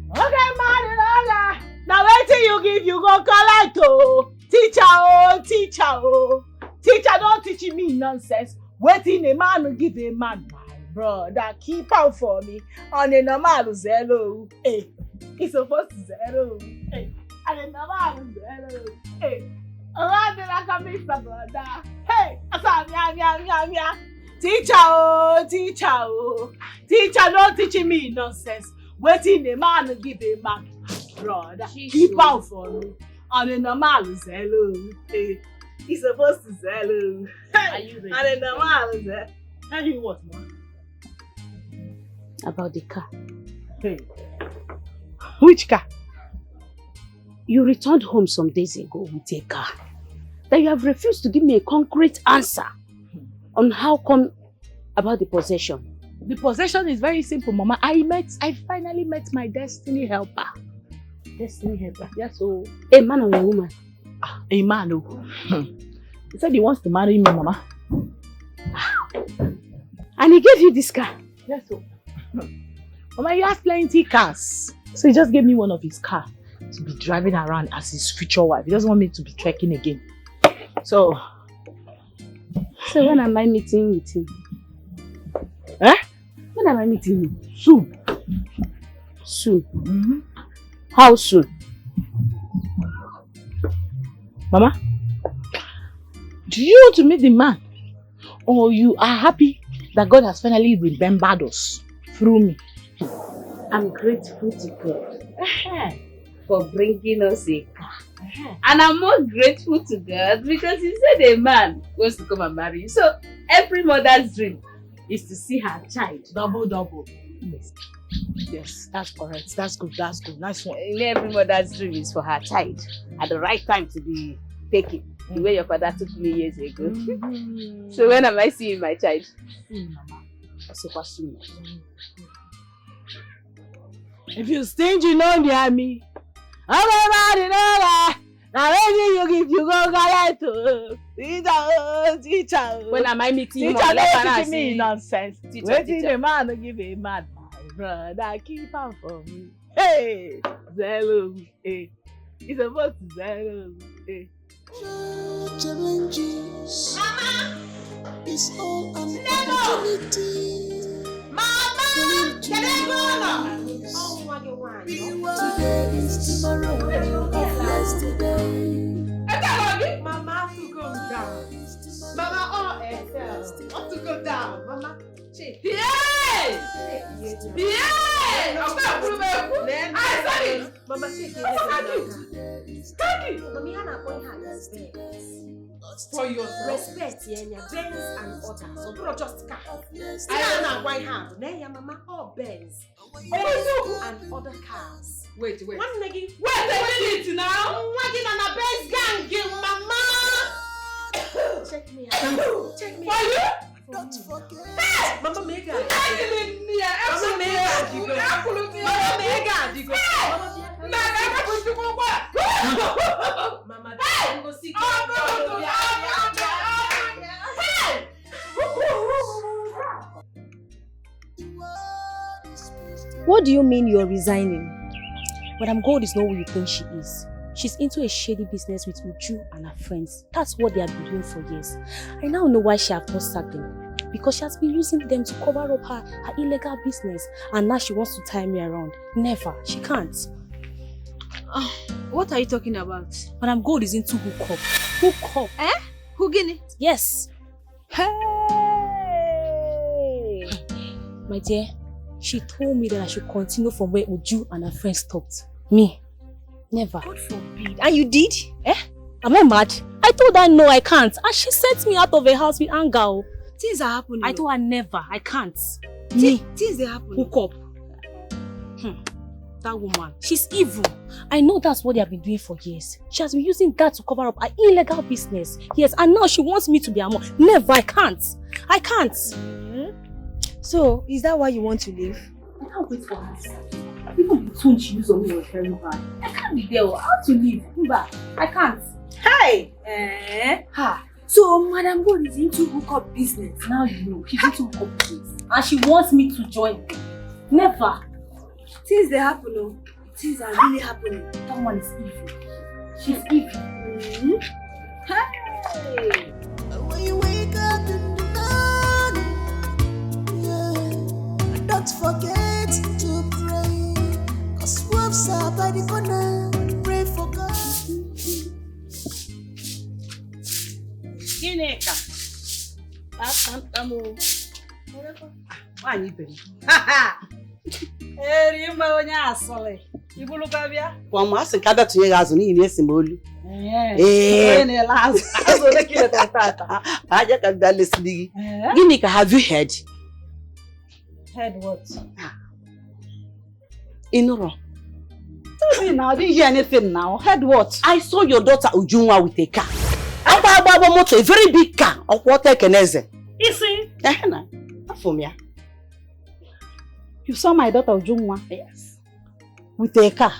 Okay, man, now wait till you give you go collect teacher teacher don't teach me nonsense. Waiting a man will give a man, my brother, keep out for me on a normal zero. Hey, it's supposed to zero. Hey, and a normal zero. Hey, around the like a Mr. Brother. Hey, teacher don't teach me nonsense. Waiting a man will give a man, brother, keep out for me on a normal zero. Hey. He's supposed to sell. Are you ready? And the normal is tell you what, man? About the car. Hey. Which car? You returned home some days ago with a car. That you have refused to give me a concrete answer on how come about the possession. The possession is very simple, Mama. I finally met my destiny helper. Destiny helper? Yes, so. A man or a woman? A man, oh. He said he wants to marry me, Mama. And he gave you this car? Yes, so. Mama, he has plenty cars. So he just gave me one of his cars to be driving around as his future wife. He doesn't want me to be trekking again. So when am I meeting with him? Eh? When am I meeting him? Soon. Soon? Mm-hmm. How soon? Mama, do you want to meet the man? Or you are happy that God has finally remembered us through me? I'm grateful to God for bringing us a car. And I'm more grateful to God because He said a man wants to come and marry you. So every mother's dream is to see her child. Double. Yes. Yes, that's correct. That's good. Nice one. Every mother's dream is for her child at the right time to be taken. The way your father took me years ago. So when am I seeing my child? Mama. Super soon. If you stingy, no near me. Everybody know that. Now when you give you go collect teacher. When am I meeting you? Teacher don't teach me nonsense. Waiting a man to give a man. Brother, keep on for me. Hey, Zello. Hey, he's supposed to Zello. Hey. Challenges. Mama, it's all an opportunity. Mama, can I go now? Today is tomorrow. Yesterday. Mama, I have to go down. Mama, I have to go down. Mama. Yeah! I'm going to prove it. I said it. Mama, shake it. Mommy, Hannah, point her respect. For yourself. Respect, yeah, Benz and others. So, bro, just cut. I don't know why her. Nay, Mama, all Benz. And other cars. Wait. One nigga. Wait a minute now. Wagging on a Benz gang, you Mama. Check me out. Check me out. For you? Don't forget. Hey! Mama Mega. Mama What do you mean you're resigning? Madam Gold is not who you think she is. She's into a shady business with Uju and her friends. That's what they have been doing for years. I now know why she has not sacked them. Because she has been using them to cover up her illegal business. And now she wants to tie me around. Never. She can't. What are you talking about? Madam Gold is into hookup. Hookup. Eh? Hoogini? Yes. Hey! My dear, she told me that I should continue from where Uju and her friends stopped. Me. Never. God forbid. And you did? Eh? Am I mad? I told her no, I can't. And she sent me out of the house with anger. Things are happening. I told her never. I can't. Me. Things are happening. Hook up. That woman. She's evil. I know that's what they have been doing for years. She has been using that to cover up her illegal business. Yes, and now she wants me to be her mom. Never. I can't. I can't. So, is that why you want to leave? I can't wait for her. Even the tone she used on me was very bad. I can't be there. How to leave? I can't. Hey! Ha! So, Madam Gold is into hookup business. Now you know. She's into hookup business. And she wants me to join. Never. Things they happen, oh. Things are really happening. That one is evil. She's evil. Hey! When you wake up in the morning, yeah, don't forget to pray. Cause wolves are by the corner. Pray for God. Gineka. Nwaanyị ibe m. Eri mma onye asọlị. Ibuluka bịa. Kwa m asị ka datụnye gị azụ n'ihi na esi m olu. Onye na-ele azụ. Azụ ole ka ileta tata? Aja ka bịa lesili gị. Gịnị ka have you heard? Heard what? Inuro. Tell me now, I didn't hear anything now. Heard what? I saw your daughter Ujunwa with a car. Agba motor, a very big car. Of water keneze. Isi. Na. Afom ya. You saw my daughter Ujunwa? Yes. With a car?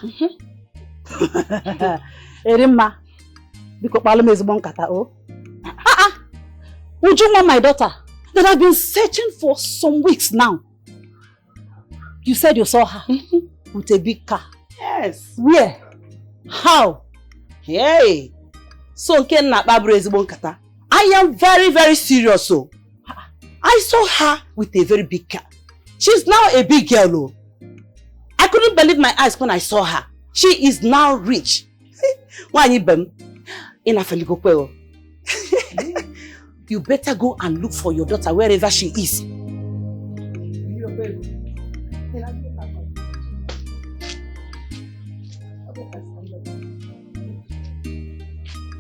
Erimma. Biko kpalụ m ezigbo nkata o. Ujunwa, my daughter, that I've been searching for some weeks now. You said you saw her with a big car. Yes. Where? How? Hey. So nke na kpaburu ezigbo nkata. I am very, very serious so. I saw her with a very big car. She's now a big girl. Oh. I couldn't believe my eyes when I saw her. She is now rich. You better go and look for your daughter wherever she is.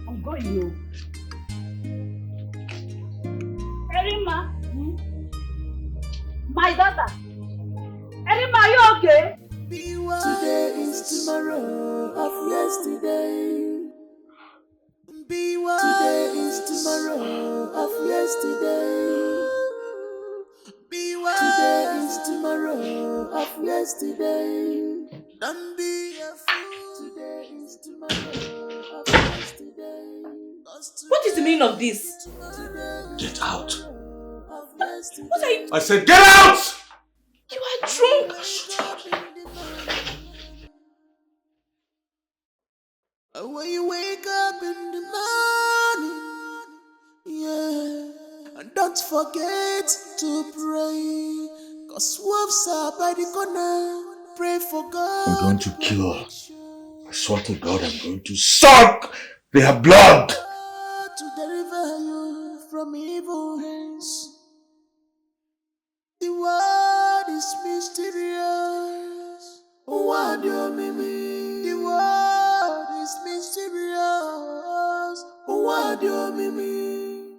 I'm going you. Erima. My daughter. Erima, are you okay? Today is tomorrow of yesterday. Today is tomorrow of yesterday. Today is tomorrow of yesterday. Don't be a fool. Today is tomorrow of yesterday. What is the meaning of this? Get out. What are you? I said get out! You are drunk. When you wake up in the morning, yeah, and don't forget to pray, cause wolves are by the corner. Pray for God. I'm going to kill her. I swear to God, I'm going to suck their blood. To deliver you from evil hands. The world is mysterious. What do you mean? The world is mysterious. What do you mean?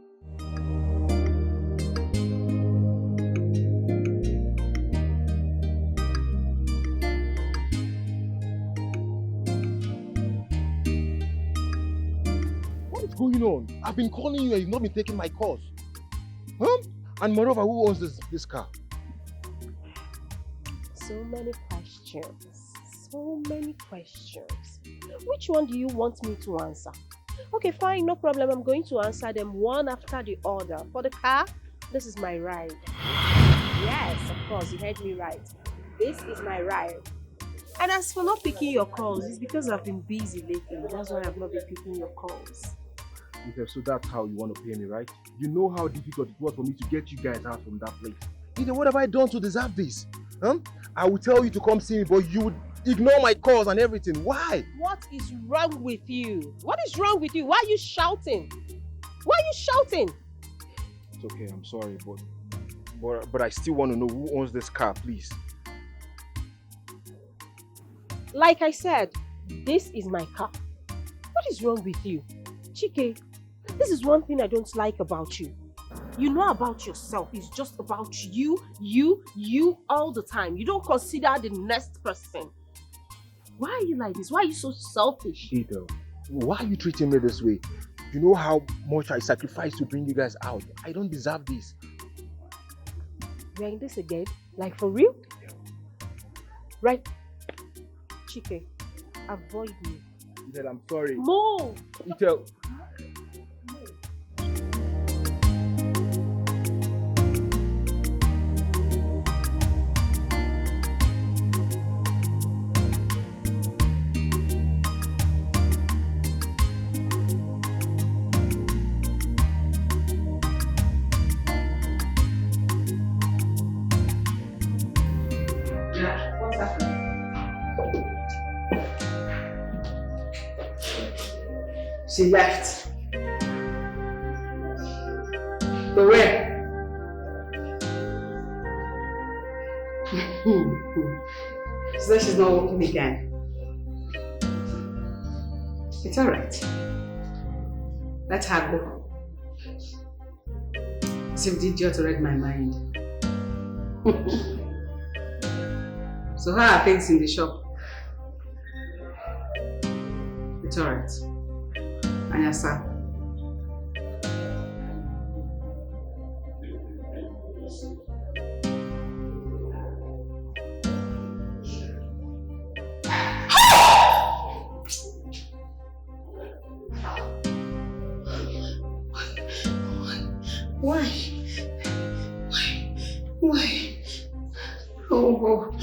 What is going on? I've been calling you and you've not been taking my calls. Huh? And moreover, who owns this car? So many questions. So many questions. Which one do you want me to answer? Okay, fine, no problem. I'm going to answer them one after the other. For the car, this is my ride. Yes, of course, you heard me right. This is my ride. And as for not picking your calls, it's because I've been busy lately. That's why I've not been picking your calls. Okay, so that's how you want to pay me, right? You know how difficult it was for me to get you guys out from that place. Either what have I done to deserve this? Huh? I would tell you to come see me, but you would ignore my calls and everything. Why? What is wrong with you? What is wrong with you? Why are you shouting? Why are you shouting? It's okay, I'm sorry, but I still want to know who owns this car, please. Like I said, this is my car. What is wrong with you? Chike, this is one thing I don't like about you. You know about yourself. It's just about you all the time. You don't consider the next person. Why are you like this? Why are you so selfish? Ito, why are you treating me this way? You know how much I sacrificed to bring you guys out. I don't deserve this. We're in this again? Like for real? Yeah. Right? Chike, avoid me. Ito, I'm sorry. Move! Ito. She left. To where? She said she's not working again. It's alright. Let her go. Seemed idiot to read my mind. So how are things in the shop? It's alright. Anya sir. Why? Oh,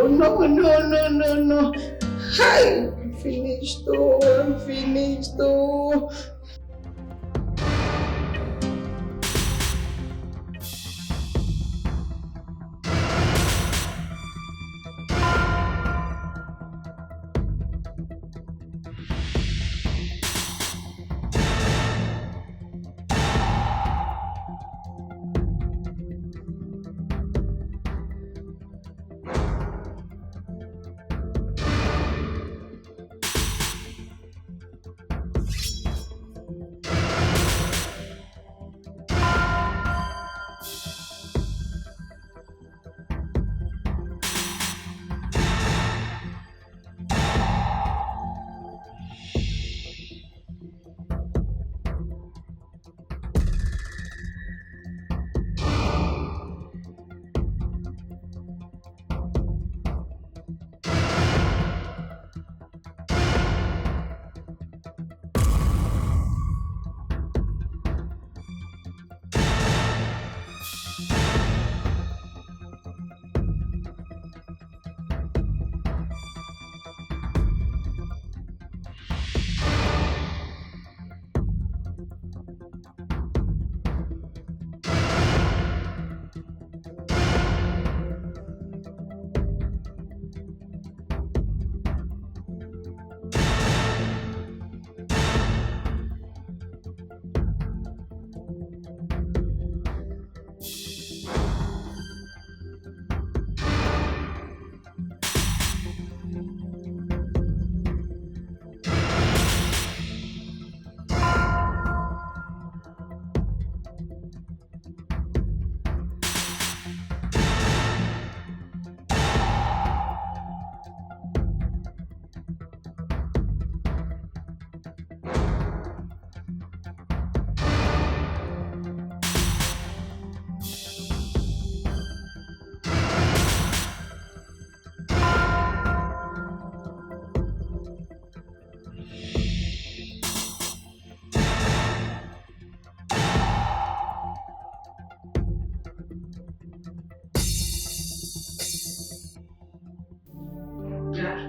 no. I'm finished, I'm finished.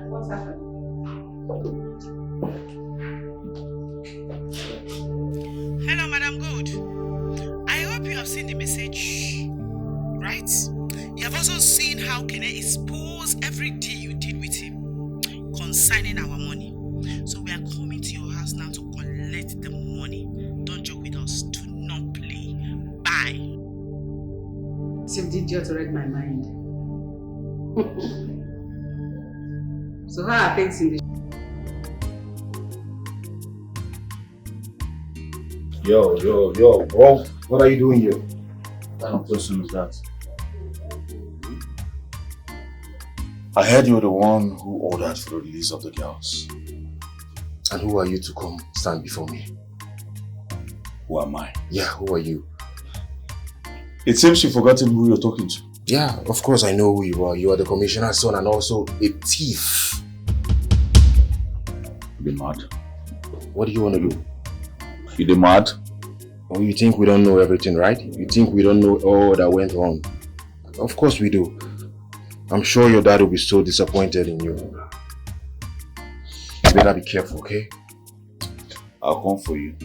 What's happened? Hello, Madam Good. I hope you have seen the message, right? You have also seen how Kene exposed every deal you did with him concerning our money. So we are coming to your house now to collect the money. Don't joke with us. Do not play. Bye. Seemed idiot to read my mind. So how are things in the Yo, bro. What are you doing here? What kind of person is that? I heard you were the one who ordered for the release of the girls. And who are you to come stand before me? Who am I? Yeah, who are you? It seems you've forgotten who you're talking to. Yeah, of course I know who you are. You are the commissioner's son and also a thief. You mad? What do you want to do? You mad? Oh, you think we don't know everything, right? You think we don't know all that went wrong? Of course we do. I'm sure your dad will be so disappointed in you. You better be careful, okay? I'll come for you.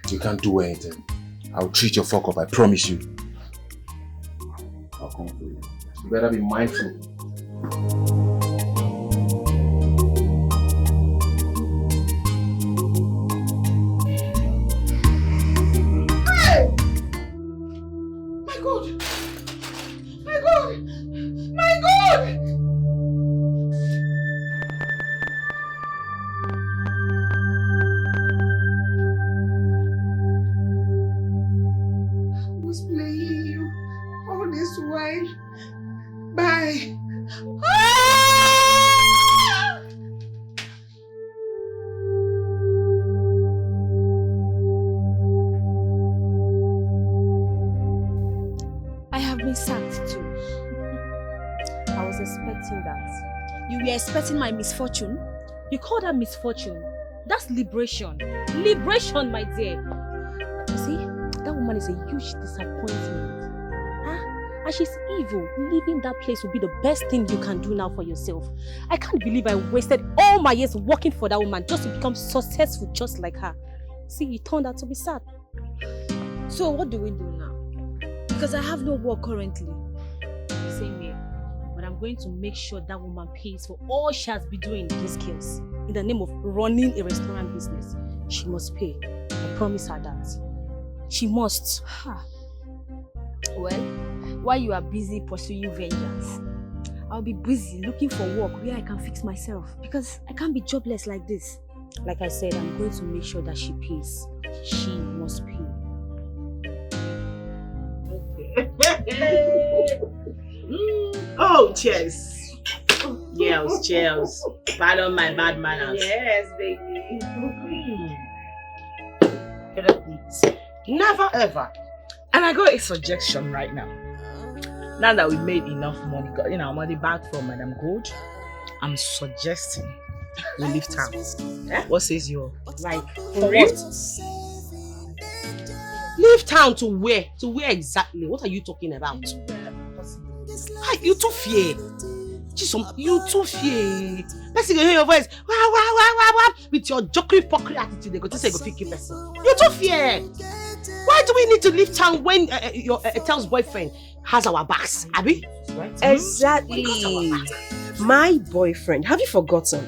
You can't do anything. I'll treat your fuck up, I promise you. I'll come for you. You better be mindful. you're expecting my misfortune? You call that misfortune? That's liberation. Liberation, my dear. You see, that woman is a huge disappointment. And she's evil. Leaving that place will be the best thing you can do now for yourself. I can't believe I wasted all my years working for that woman just to become successful just like her. See, it turned out to be sad. So what do we do now? Because I have no work currently. Same here. But I'm going to make sure that woman pays for all she has been doing in these skills. In the name of running a restaurant business. She must pay. I promise her that. She must. Well, while you are busy pursuing vengeance, I'll be busy looking for work where I can fix myself. Because I can't be jobless like this. Like I said, I'm going to make sure that she pays. She must pay. Oh, cheers. Yes, cheers. Pardon my bad manners. Yes, baby. Never ever. And I got a suggestion right now. Now that we made enough money, gotten our money back from Madam Gold, I'm suggesting we leave town. What says you? Like, for real? Leave town to where? To where exactly? What are you talking about? You too fear. You too fear. Let's see, you hear your voice. Wah, wah, wah, wah, wah. With your jokery pokey attitude, they go to say go pick you person. You too fear. Why do we need to leave town when your Etel's boyfriend has our backs, Abby? Exactly. My boyfriend. Have you forgotten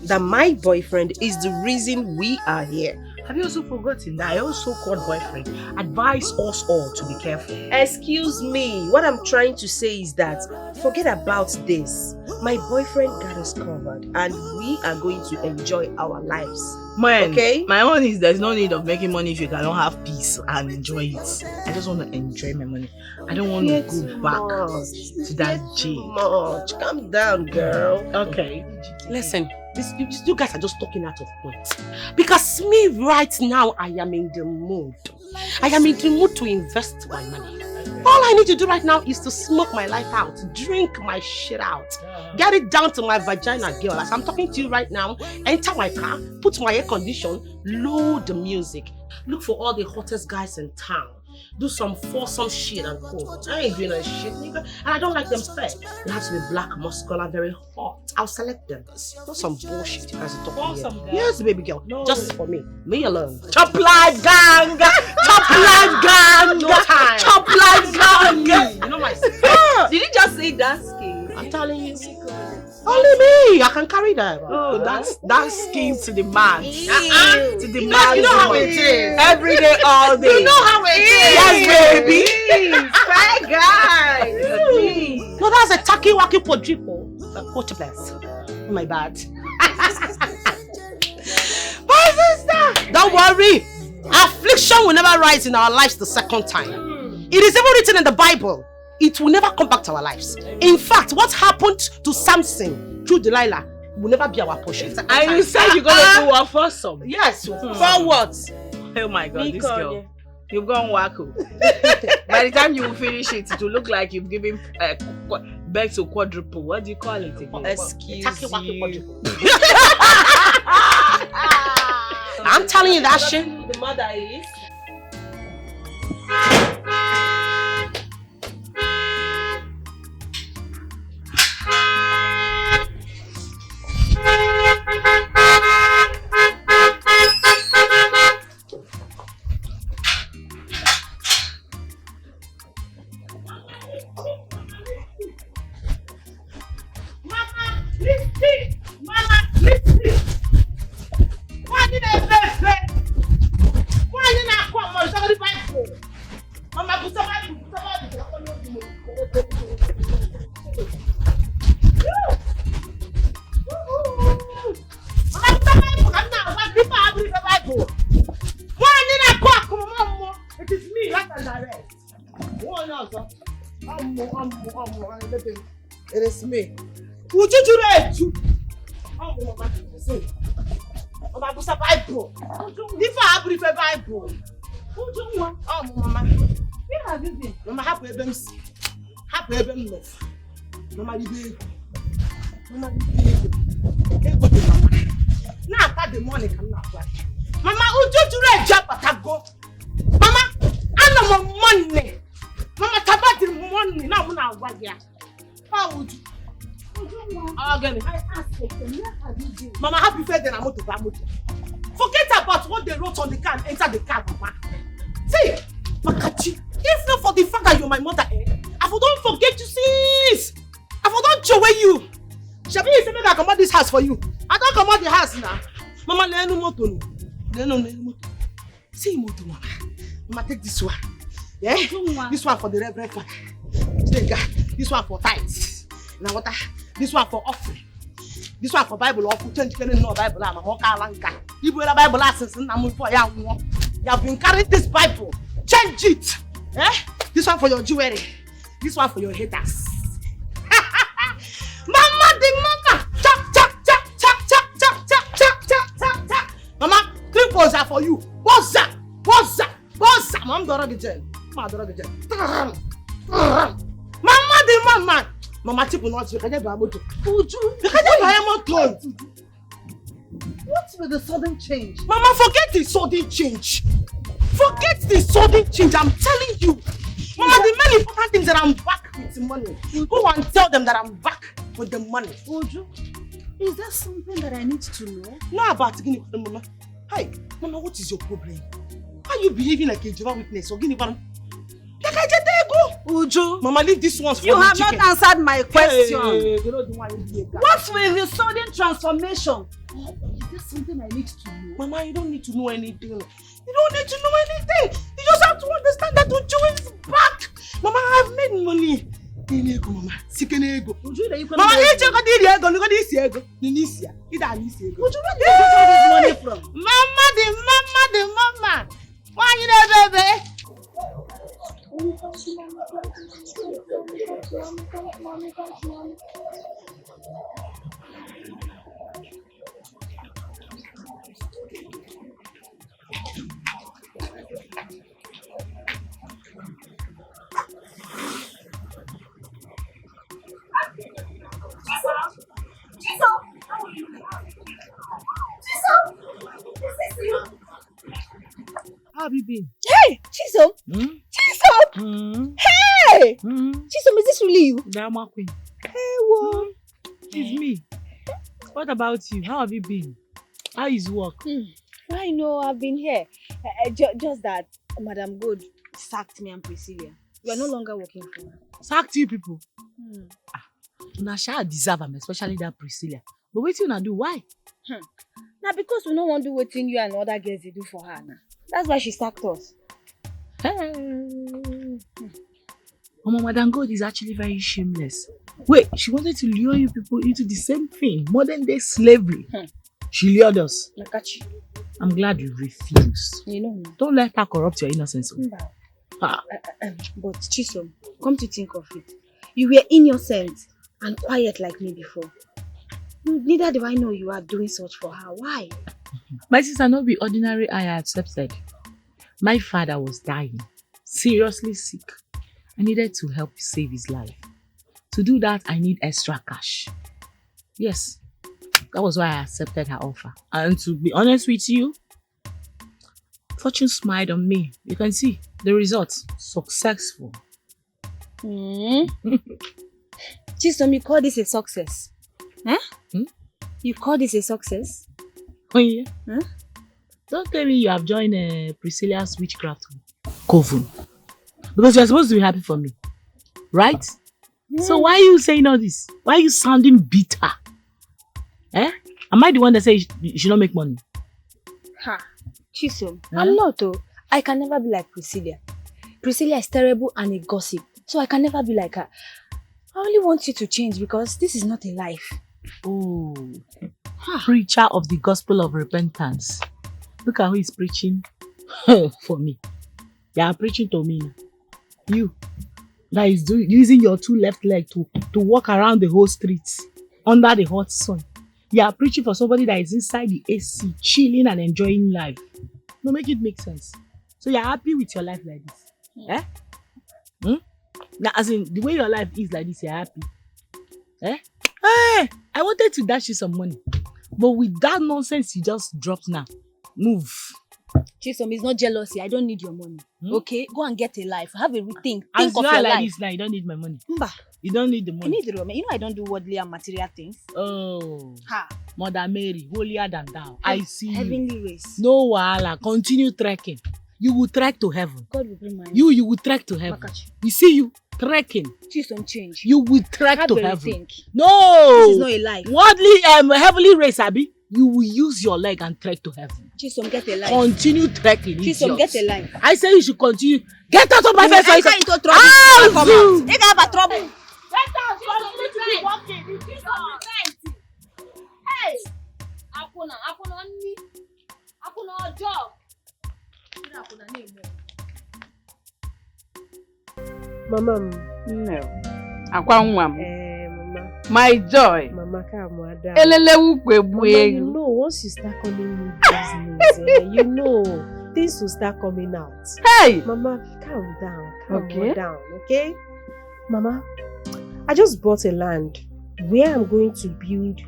that my boyfriend is the reason we are here? Have you also forgotten that your so-called boyfriend advised us all to be careful? Excuse me. What I'm trying to say is that forget about this. My boyfriend got us covered and we are going to enjoy our lives. Man, okay? My own is there's no need of making money if you cannot have peace and enjoy it. I just want to enjoy my money. I don't want to go back to that jail. Much. Calm down, girl. Okay. Listen. You guys are just talking out of point. Because me right now, I am in the mood. I am in the mood to invest my money. All I need to do right now is to smoke my life out, drink my shit out, get it down to my vagina, girl. As I'm talking to you right now, enter my car, put my air condition, load the music, look for all the hottest guys in town. Do some foursome shit and cool. I ain't doing that shit, nigga. And I don't like them fat. They have to be black, muscular, very hot. I'll select them. Not some bullshit you guys are talking here. Yes, baby girl. No. Just for me. Me alone. Top life gang! Top life gang! No time. Top life gang! You know my Did you just say that skin? I'm telling you. Only me. I can carry that. Oh, that's skin to the max. To the You max. know how it is. Every day, all day. You know how it is. Yes, baby. Fat guys. No, that's a tacky-wacky quadruple. Quadruplets. Oh, my bad. My sister! Don't worry. Affliction will never rise in our lives the second time. It is even written in the Bible. It will never come back to our lives. In fact, what happened to Samson through Delilah will never be our portion. And you said you're going to do what for some? Yes. For what? Oh my God, this girl. You've gone wacko. By the time you finish it, it will look like you've given birth to quadruple. What do you call it again? Excuse you. I'm telling you that shit. The mother is. It is me. Would you do that too? Bible. If I have a Bible. Oh, Mama. Where have you been? Mama, happy them. Happy them love. Mama, you Na-ata the money ka m na-agwa gị. Mama, Uju jụrụ eji abatago. Mama, ana m money. Mama, tabati money na mụ na-agwa gị ya. Uju. Again. I asked for them. Where have you been? Mama, happy birthday na moto ba moto. Forget about what they wrote on the car and enter the car, Mama. See, Makachi, if not for the fact that you're my mother, I don't forget you, sis. I don't show you. Shabi, if you make I come out this house for you, I don't come out the house now. Mama, no moto. No. See moto, Mama. Mama, take this one. Yeah? This one for the Reverend Father. This one for tithes. Now what? This one for offering. This one for Bible offering. Change no Bible. I'm a Mokalanka. You will a Bible since I'm for you. You have been carrying this Bible. Change it. Eh? This one for your jewelry. This one for your haters. Mama, the mama. Chop. Mama, 3 balls are for you. What's that? Mama, don't get jail. Mama, the mama. Mama, chip will not you. Can you buy motor? Uju, you can't buy a motor. What's with the sudden change? Mama, forget the sudden change. I'm telling you. Mama, the main important things that I'm back with the money. Go and tell them that I'm back with the money. Uju, is there something that I need to know? No, about Guinea, Mama. Hi, Mama, what is your problem? Are you behaving like a Jehovah's Witness or Guinea? Uju, Mama, leave this one for you. You have chicken. not answered my question. Hey, what's with the sudden transformation? Is there something I need to know? Mama, you don't need to know anything. You just have to understand that Uju is back. Mama, I've made money. Mama, Sikenego. Mama, you check out the ego. Look at this ego. Ninisia. Ida Ninisia. Uju, where did you get this money from? Mama, the mama. Why you there, baby? How have you been? Hey, Chisom! Chisom! Hey! Chisom, is this really you? Drama queen. Hey, what? It's me. What about you? How have you been? How is work? I know, I've been here. Just that Madam Good sacked me and Priscilla. We are no longer working for her. Sacked you people? Una shall deserve them, especially that Priscilla. But what you do? Why? Now because we don't want to do what you and other girls they do for her now. That's why she sacked us. Madam God is actually very shameless. Wait, she wanted to lure you people into the same thing, modern day slavery. She lured us. Nakachi. I'm glad you refused. You know. Don't let her corrupt your innocence. But Chisom, come to think of it, you were innocent and quiet like me before. Neither do I know you are doing such for her. Why? My sister, not be ordinary I accepted. My father was dying, seriously sick. I needed to help save his life. To do that, I need extra cash. Yes, that was why I accepted her offer. And to be honest with you, fortune smiled on me. You can see the results. Successful. Chisom, you call this a success? Huh? You call this a success? Oh yeah? Don't tell me you have joined Priscilla's witchcraft coven. Because you're supposed to be happy for me. Right? So why are you saying all this? Why are you sounding bitter? Am I the one that says you should not make money? Chisom, I'm not though. I can never be like Priscilla. Priscilla is terrible and a gossip. So I can never be like her. I only want you to change because this is not a life. Oh, preacher of the gospel of repentance. Look at who is preaching for me. They are preaching to me. You, that is using your 2 left legs to walk around the whole street under the hot sun. You are preaching for somebody that is inside the AC, chilling and enjoying life. No, make it make sense. So you are happy with your life like this? Now, as in, the way your life is like this, you are happy? Hey, I wanted to dash you some money. But with that nonsense you just dropped now, move. Chisom, it's not jealousy. I don't need your money. Okay? Go and get a life. Have a rethink. Think As of you your are like life. this now, you don't need my money. Mba. You don't need the money. You need the money. You know I don't do worldly and material things. Oh. Ha. Mother Mary, holier than thou. I see Heavenly you. race. No wahala. Continue trekking. You will trek to heaven. God will bring my You will trek to heaven. We see you trekking. Chisom, change. You will trek Have to a heaven. rethink. No. This is not a life. Worldly, heavenly race, Abi. You will use your leg and trek to heaven. Chisom, get a life. Continue trekking. Chisom, idiot. get a life. I say you should continue. Get out of my face. Enter into trouble. Ah, Come Zoo. out. You have a trouble. Get out, continue to be walking. It is not. Hey! Akuna ni. Akuna job. Akuna name. Mama. No. Akwanwam. Mama. My joy. Mama, come on. Elelewu kwebu Mama, you egu. know, once you start calling me business, you know, things will start coming out. Hey! Mama, calm down. Calm Okay. down, okay? Mama, I just bought a land where I'm going to build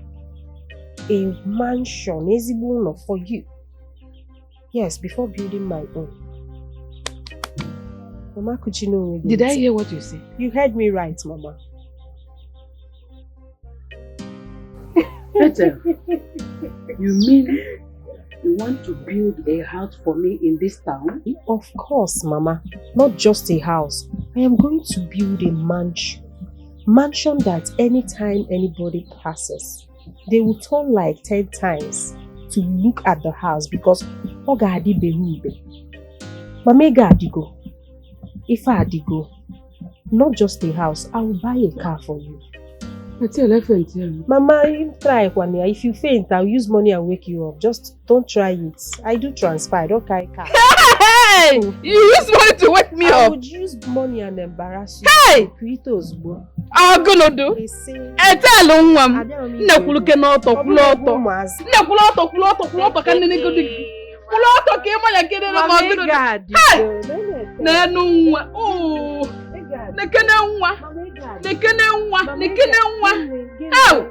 a mansion, ezigbo for you. Yes, before building my own. Mama, could you know? Did I hear what you said? You heard me right, Mama. Peter, you mean you want to build a house for me in this town? Of course, Mama. Not just a house. I am going to build a mansion. Mansion that anytime anybody passes, they will turn like 10 times to look at the house because Ogadi Behube. Mamega Adigo. If I Adigo, not just a house, I will buy a car for you. Mama, you try one year. If you faint, I'll use money and wake you up. Just don't try it. I do transfer. I don't carry car. Hey! You use money to wake me I up. would use money and embarrass you. Hey! I'm gonna do. Tell unwam. Nakuluke n'ọtọ kwụlọtọ. Nakwụlọtọ kwụlọtọ ka nne go dig. Kwụlọtọ ka ịma ya kede na ma gụrụ. Hey! Na nu nwa. Oh. Nekene nwa. Oh!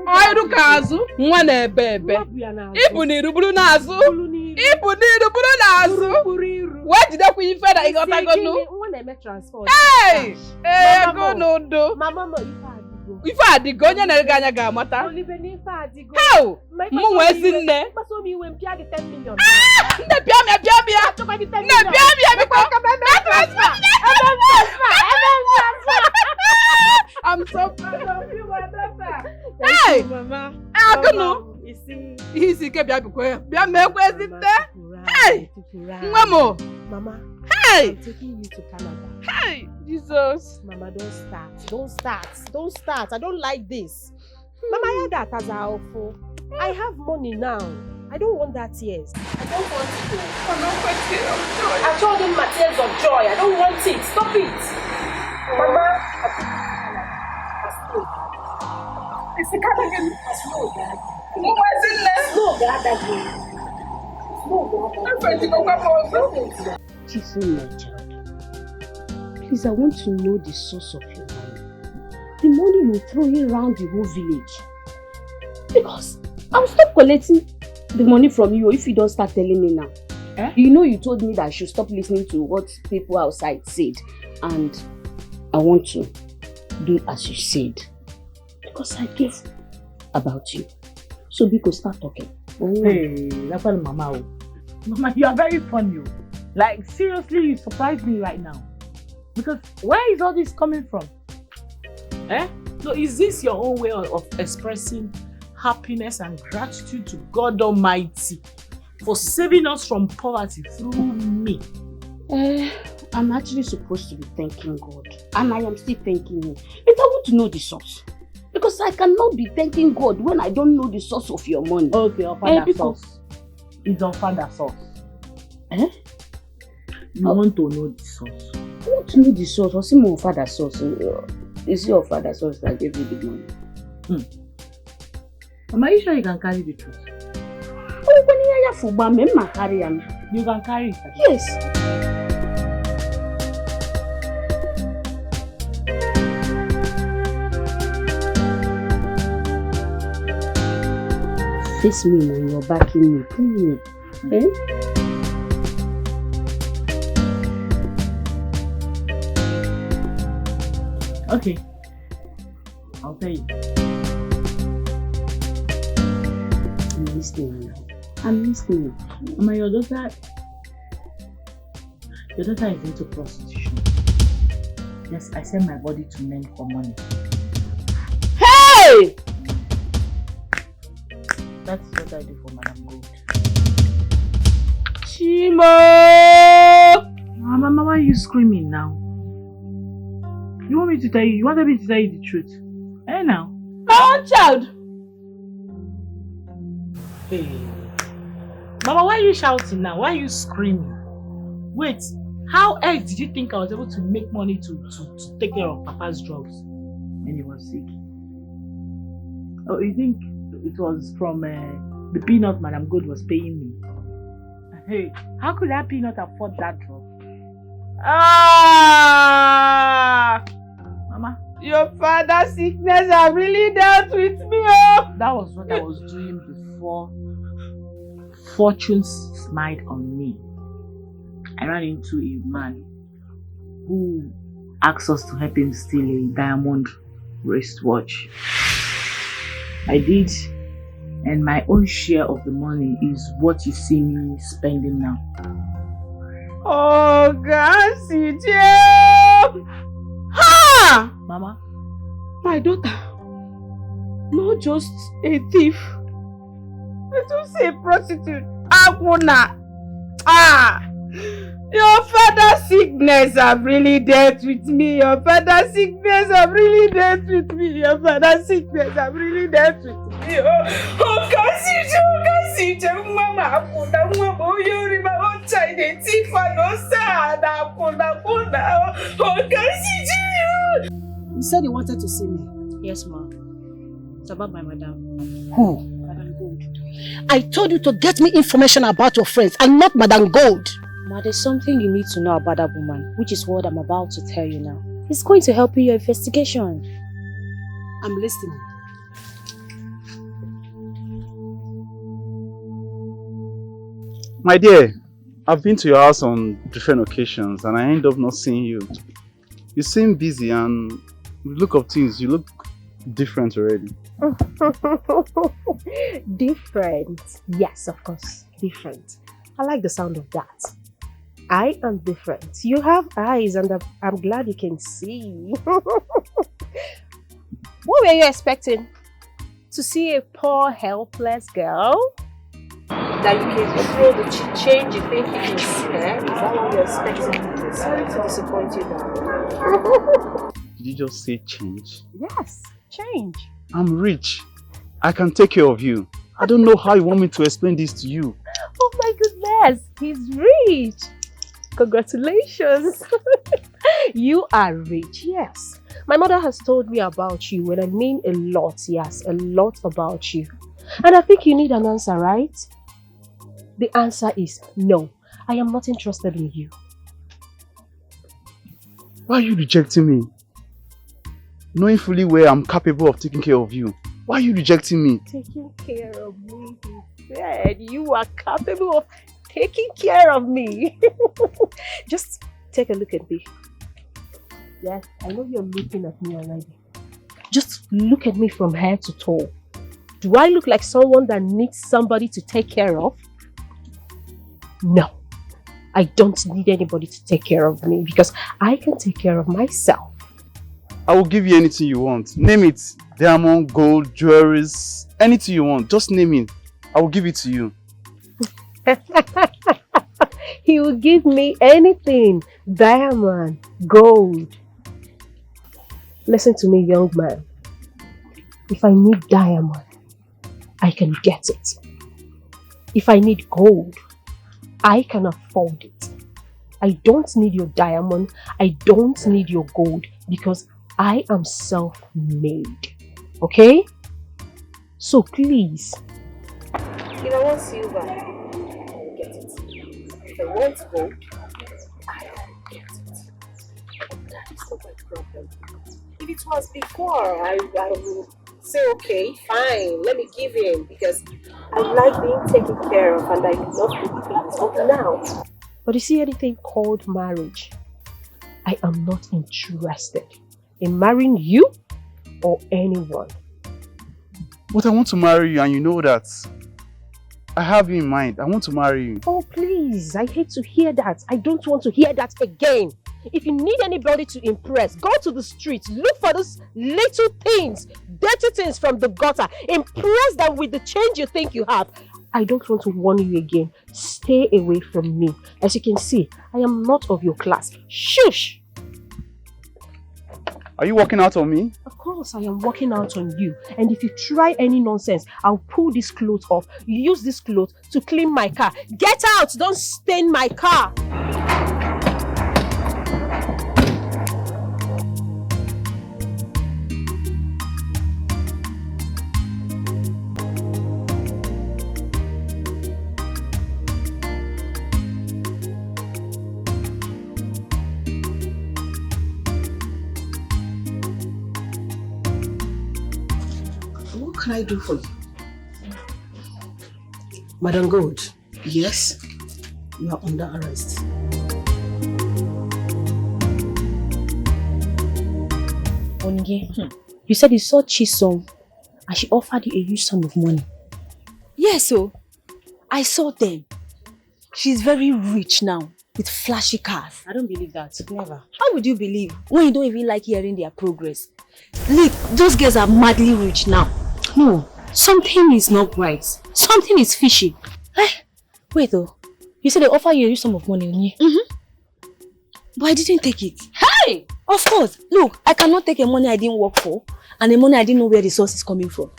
Oiru ka azụ. Nwa na ebe ebe. Ibu na iruburu n'azụ. Where did you ife na ịghọta go no? Hey! Go no do. Mama, Ife adigo onye na-ega anya ga-amata. How? Mụ nwee si nne. Nne bịa biko. I'm so proud of you, my daughter. Hey! Mama. Agụnụ. Ihe isi ike bịa biko ya. Bịa meekwa ezi nne. Hey! Nwa m. Mama. Hey! I'm taking you to Canada. Hey! Jesus. Mama, don't start. I don't like this. Mama, I heard that as awful. I have money now. I don't want that tears. I don't want it. I'm not quite tears of joy. I told him my tears of joy. I don't want it. Stop it. Mama. It's the cat again. Slow, Dad. What's in there? Slow, Dad, again. I'm going to go back home. Chisom, my child. Please, I want to know the source of your money. The money you're throwing around the whole village. Because I'll stop collecting the money from you if you don't start telling me now. Eh? You know you told me that I should stop listening to what people outside said. And I want to do as you said. Because I care about you. So we could start talking. Hey, that's what Mama. Mama, you are very funny. Like, seriously, you surprised me right now. Because where is all this coming from? Eh? So is this your own way of expressing happiness and gratitude to God Almighty for saving us from poverty through me? I'm actually supposed to be thanking God. And I am still thanking Him. But I want to know the source. Because I cannot be thanking God when I don't know the source of your money. Okay, your father's source. It's your father's source. Eh? You want to know the source? I want to know the source. What's my father's source? Is your father's source that gave you the money? Am I sure you can carry the truth? Oh, when you are for you can carry it. Yes. face me and you're backing me. Please. Eh? Okay. I'll tell you. I'm listening. I'm listening. Mama, your daughter is into prostitution. Yes, I sell my body to men for money. Hey! That's what I do for Madam Gold. Chimo! Mama, why are you screaming now? You want me to tell you? You wanted me to tell you the truth? Eh now? My own child! Hey. Mama, why are you shouting now? Why are you screaming? Wait, how else did you think I was able to make money to take care of Papa's drugs when he was sick? Oh, you think it was from the peanut Madam Good was paying me? Hey, how could that peanut afford that drug? Ah! Mama, your father's sickness have really dealt with me, oh! That was what I was doing before fortune smiled on me. I ran into a man who asked us to help him steal a diamond wristwatch. I did, and my own share of the money is what you see me spending now. Oh, God, ha! Mama? My daughter, not just a thief, but also a prostitute. Akuna. Ah! Your father's sickness have really dealt with me. Your father's sickness have really dealt with me. Your father's sickness have really dealt with me. Oh, Kasija, Mama, Akuna, Mama, you remember what child a thief and no sad. Akuna. Oh, Kasija. You said you wanted to see me. Yes, ma. It's about my madam. Who? Madam Gold. I told you to get me information about your friends and not Madam Gold. Ma, there's something you need to know about that woman, which is what I'm about to tell you now. It's going to help in your investigation. I'm listening. My dear, I've been to your house on different occasions and I end up not seeing you. You seem busy and look of things, you look different already. Different. Yes, of course. Different. I like the sound of that. I am different. You have eyes and I'm glad you can see. What were you expecting? To see a poor, helpless girl? That you can throw the change you think you can spare? Is that what you're expecting? Sorry to disappoint you now. Did you just say change? Yes, change. I'm rich. I can take care of you. I don't know how you want me to explain this to you. Oh my goodness, he's rich. Congratulations. You are rich, yes. My mother has told me about you, and I mean a lot, yes, a lot about you. And I think you need an answer, right? The answer is no. I am not interested in you. Why are you rejecting me? Knowing fully well I'm capable of taking care of you. Why are you rejecting me? Taking care of me, he said. You are capable of taking care of me. Just take a look at me. Yes, I know you're looking at me already. Just look at me from head to toe. Do I look like someone that needs somebody to take care of? No. I don't need anybody to take care of me because I can take care of myself. I will give you anything you want. Name it. Diamond, gold, jewelries, anything you want. Just name it. I will give it to you. He will give me anything. Diamond, gold. Listen to me, young man. If I need diamond, I can get it. If I need gold, I can afford it. I don't need your diamond. I don't need your gold because I am self-made. Okay? So please, if I want silver, I will get it. If I want gold, I will get it. That is not my problem. If it was before, I will Say, okay, fine, let me give in because I like being taken care of and I love being things up now. But you see, anything called marriage, I am not interested in marrying you or anyone. But I want to marry you and you know that. I have you in mind. I want to marry you. Oh, please, I hate to hear that. I don't want to hear that again. If you need anybody to impress, go to the streets, look for those little things, dirty things from the gutter. Impress them with the change you think you have. I don't want to warn you again. Stay away from me. As you can see, I am not of your class. Shush! Are you walking out on me? Of course, I am walking out on you. And if you try any nonsense, I'll pull this clothes off. Use this clothes to clean my car. Get out! Don't stain my car! What can I do for you? Madam Gold, Yes? you are under arrest. Onige, you said you saw Chisom and she offered you a huge sum of money. Yes, so I saw them. She's very rich now with flashy cars. I don't believe that. Never. How would you believe when you don't even like hearing their progress? Look, those girls are madly rich now. No, something is not right. Something is fishy. Eh? Wait though, you said they offer you a huge sum of money, Onye? But I didn't take it. Hey! Of course. Look, I cannot take a money I didn't work for and the money I didn't know where the source is coming from.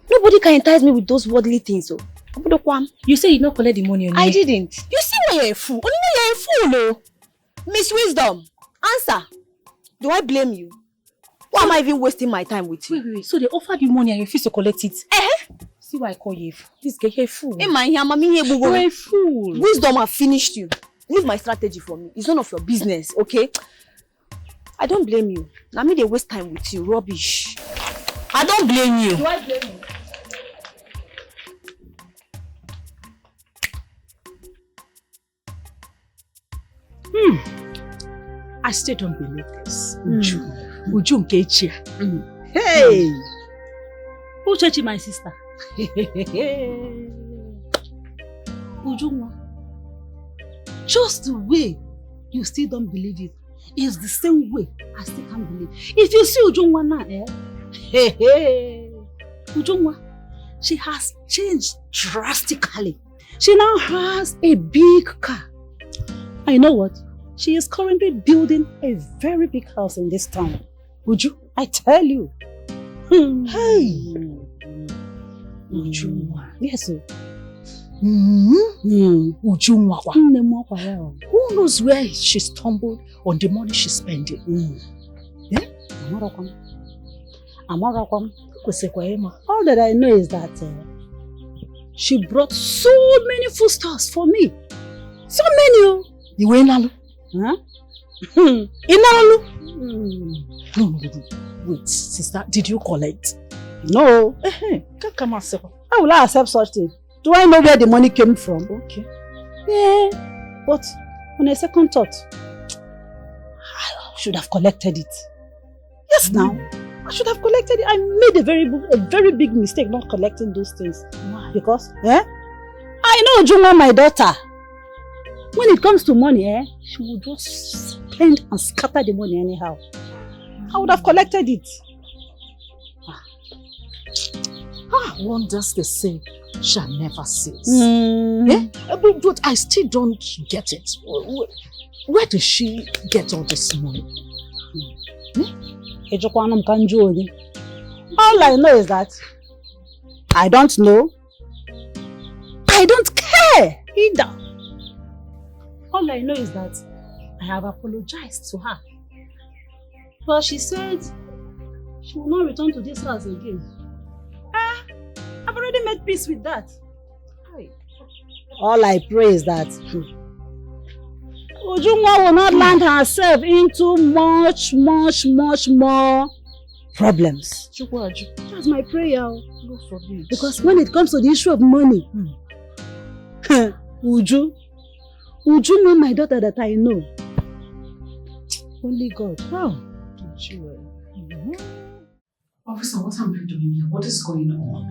Nobody can entice me with those worldly things. So. You say you not collect the money on I didn't. You see why you're a fool. Only you're a fool, no? Miss Wisdom, answer. Do I blame you? Why am I even wasting my time with you? Wait. So they offered you money and you refuse to collect it? See why I call you a fool. This girl, you're a fool. You're a fool. Wisdom have finished you. Leave my strategy for me. It's none of your business, okay? I don't blame you. Now me they waste time with you. Rubbish. I don't blame you. Do I blame you? I still don't believe this. Uju Nkechi. Hey! Uchechi, my sister. Ujunwa. Just the way you still don't believe it is the same way I still can't believe. If you see Ujunwa now, Ujunwa, she has changed drastically. She now has a big car. And you know what? She is currently building a very big house in this town. Uju, I tell you. Hey! Ujunwa. Yes, sir. Ujunwa. Who knows where she stumbled on the money she's spending? Yeah? All that I know is that she brought so many foodstuffs for me. So many. You went alone. Huh? No. Wait, sister, did you collect? No. Can't come myself. How will I accept such thing? Do I know where the money came from? Okay. Yeah, but on a second thought, I should have collected it. Yes, now. I should have collected it. I made a very big mistake not collecting those things. Why? Because, I know Junwa, my daughter. When it comes to money, she would just spend and scatter the money anyhow. I would have collected it. Wonders they say shall never cease. But I still don't get it. Where does she get all this money? All I know is that I don't know. I don't care either. All I know is that I have apologized to her. But she said she will not return to this house again. I've already made peace with that. All I pray is that Ujunwa will not land herself into much more problems. That's my prayer. God forbid. Because when it comes to the issue of money, Uju know my daughter that I know. Only God. Oh. Officer, what am I doing here? What is going on?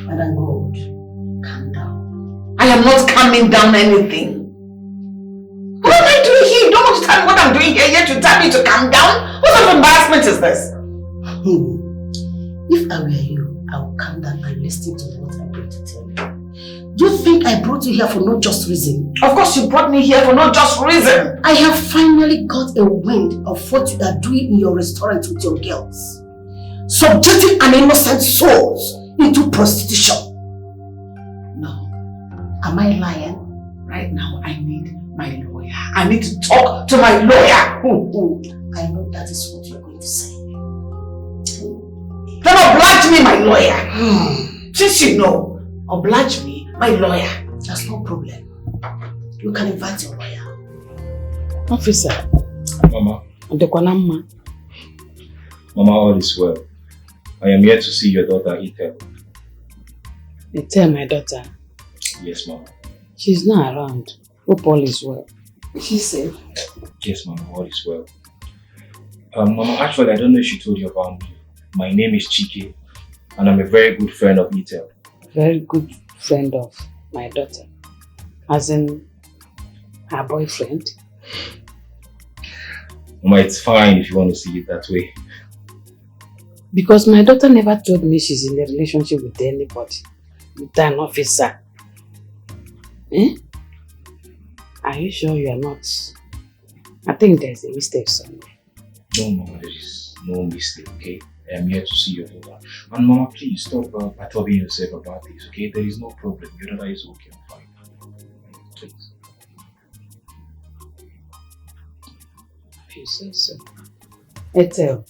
Madam God, calm down. I am not calming down anything. What am I doing here? You don't want to tell me what I'm doing here yet you tell me to calm down? What sort of embarrassment is this? If I were you, I would calm down and listen to what I'm going to tell you. Do you think I brought you here for no just reason? Of course you brought me here for no just reason. I have finally got a wind of what you are doing in your restaurant with your girls. Subjecting an innocent soul into prostitution. No. Am I lying? Right now I need my lawyer. I need to talk to my lawyer. I know that is what you're going to say. Then oblige me, my lawyer. Since you know, oblige me, my lawyer. That's no problem. You can invite your lawyer. Officer. Mama. Mama, all is well. I am here to see your daughter, Ethel. Ethel, my daughter? Yes, Mama. She's not around. Hope all is well. She's safe? Yes, Mama, all is well. Mama, actually, I don't know if she told you about me. My name is Chike, and I'm a very good friend of Ethel. Very good friend of my daughter? As in, her boyfriend? Mama, it's fine if you want to see it that way. Because my daughter never told me she's in a relationship with anybody. With an officer. Eh? Are you sure you are not? I think there's a mistake somewhere. No, Mama, there is no mistake, okay? I am here to see your daughter. And Mama, please stop perturbing yourself about this, okay? There is no problem. Your daughter is okay and fine. Please. If you say so. Ethel,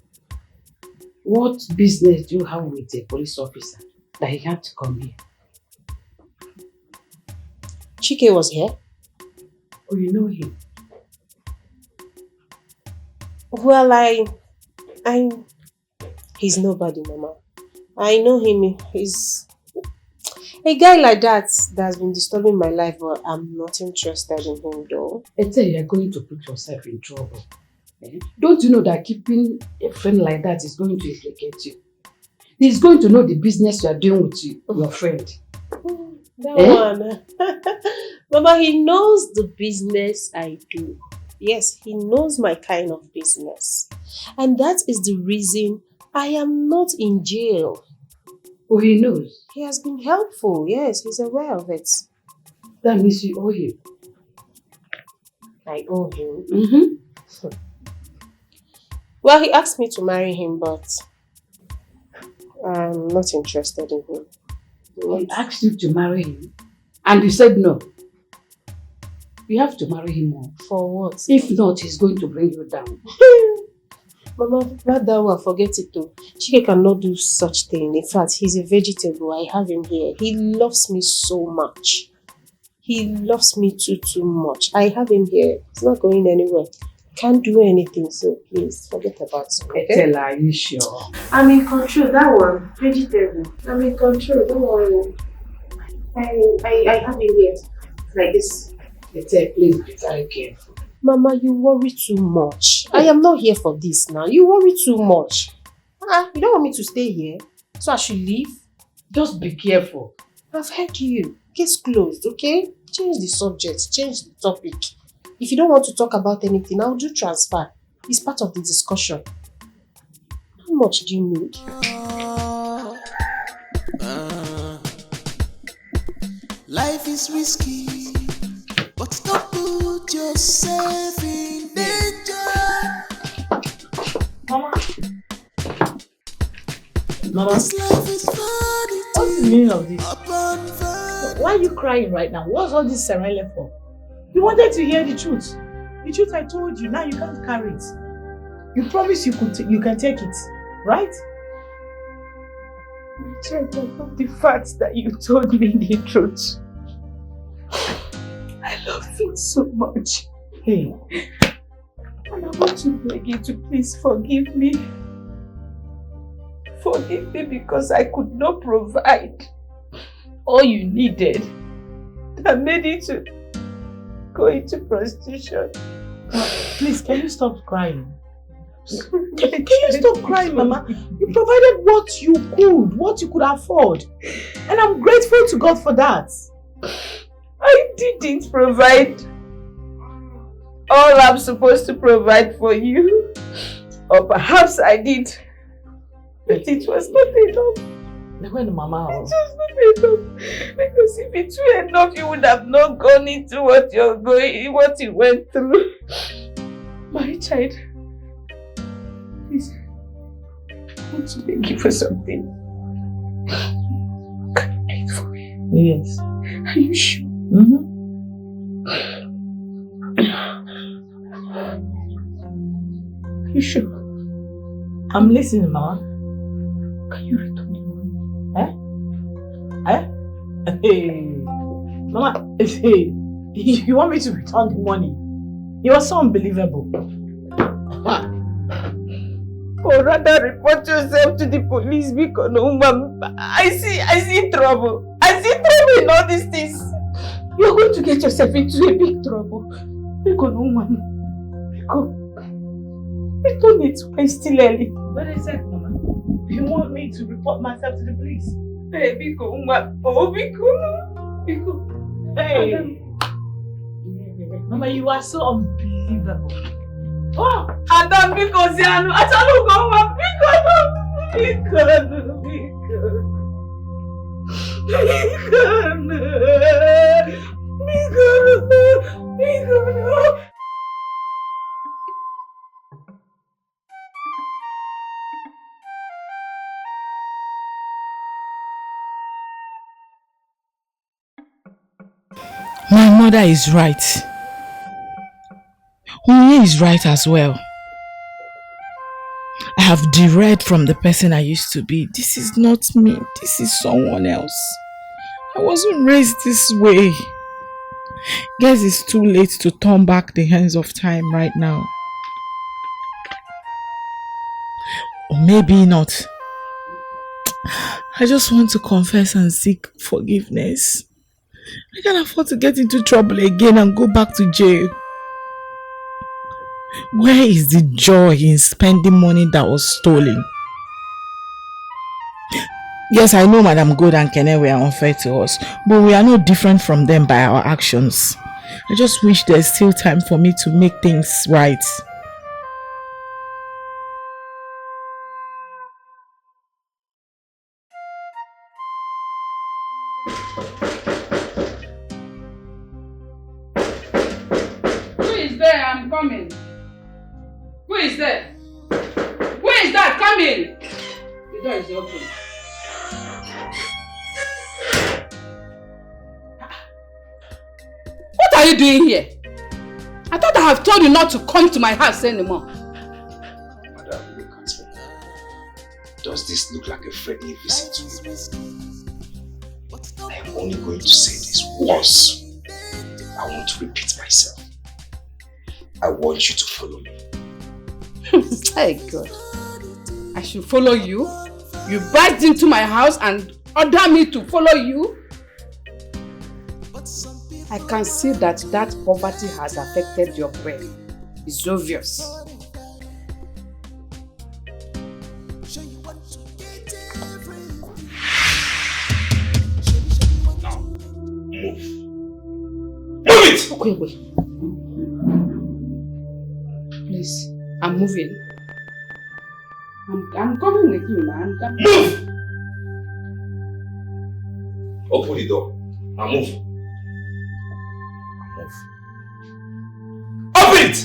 what business do you have with a police officer that he had to come here? Chike was here. Oh, you know him? Well, he's nobody, Mama. I know him. He's a guy like that's been disturbing my life, but I'm not interested in him though. Ethel, you're going to put yourself in trouble. Eh? Don't you know that keeping a friend like that is going to implicate you? He's going to know the business you are doing with your friend. That one. Mama, he knows the business I do. Yes, he knows my kind of business. And that is the reason I am not in jail. Oh, he knows? He has been helpful. Yes, he's aware of it. That means you owe him. I owe him? Mm-hmm. Well, he asked me to marry him, but I'm not interested in him. He asked you to marry him, and you said no. You have to marry him more. For what? If not, he's going to bring you down. Mama, that one, forget it though. Chike cannot do such thing. In fact, he's a vegetable. I have him here. He loves me so much. He loves me too much. I have him here. He's not going anywhere. Can't do anything, so please forget about it. Okay? Ethel, are you sure? I'm in control. That one, vegetable. I'm in control. Don't worry. I have him here. Like this. Ethel, please be very careful. Mama, you worry too much. I am not here for this now. You worry too much. You don't want me to stay here? So I should leave? Just be careful. I've heard you. Case closed, okay? Change the subject. Change the topic. If you don't want to talk about anything, I'll do transfer. It's part of the discussion. How much do you need? Life is risky, but don't put yourself in danger. Mama. This life is funny. What's the meaning of this? Why are you crying right now? What's all this serene for? You wanted to hear the truth. The truth I told you, now you can't carry it. You promised you can take it, right? I tried to love the fact that you told me the truth. I love you so much. Hey. And I want to beg you to please forgive me. Forgive me because I could not provide all you needed. That made you to go into prostitution. Please, can you stop crying? Can you stop crying, Mama? You provided what you could afford. And I'm grateful to God for that. I didn't provide all I'm supposed to provide for you. Or perhaps I did. But it was not enough. It was not enough. Because if it were enough, you would have not gone into what you went through. My child, please, I want to beg you for something. Can you wait for me? Yes. Are you sure? Are you sure? I'm listening, Mama. Can you return the money? Hey. Mama, hey. You want me to return the money? You are so unbelievable. Or rather report yourself to the police because I see trouble. I see trouble in all these things. You're going to get yourself into a big trouble. Because return it when it's still early. What is it, Mama? You want me to report myself to the police? Hey, Hey. Mama, you are so unbelievable. Oh, Adam, because I don't go My mother is right. Onye is right as well. I have derailed from the person I used to be. This is not me. This is someone else. I wasn't raised this way. Guess it's too late to turn back the hands of time right now. Or maybe not. I just want to confess and seek forgiveness. I can't afford to get into trouble again and go back to jail. Where is the joy in spending money that was stolen? Yes, I know Madam Good and Kene were unfair to us, but we are no different from them by our actions. I just wish there's still time for me to make things right. Who is there? I'm coming. Who is there? Who is that? Come in. The door is open. What are you doing here? I thought I have told you not to come to my house anymore. Madam, look at me. Does this look like a friendly visit to me? I am only going to say this once. I want to repeat myself. I want you to follow me. Hey God. I should follow you? You barged into my house and ordered me to follow you? I can see that poverty has affected your brain. It's obvious. Now, move. Move it! Okay, wait. Please, I'm moving. I'm coming with you, man. Move! Open the door. Now move. Move. Open it!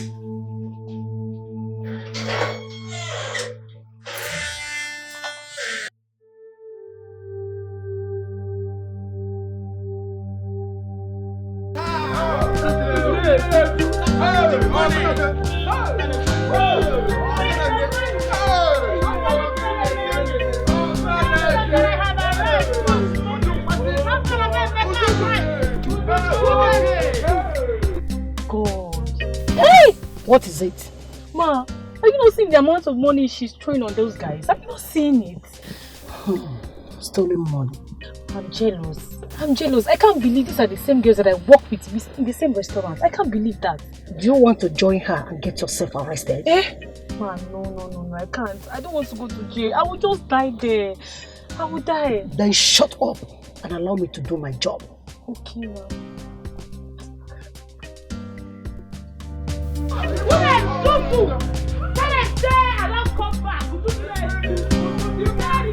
God. Hey! What is it? Ma, Have you not seen the amount of money she's throwing on those guys? Have you not seen it? Stolen money. I'm jealous. I'm jealous. I can't believe these are the same girls that I work with in the same restaurant. I can't believe that. Do you want to join her and get yourself arrested? Man, no, I can't. I don't want to go to jail. I will just die there. I will die. Then shut up and allow me to do my job. Okay, ma'am. Don't move! Can I stay and I'll come back? You marry?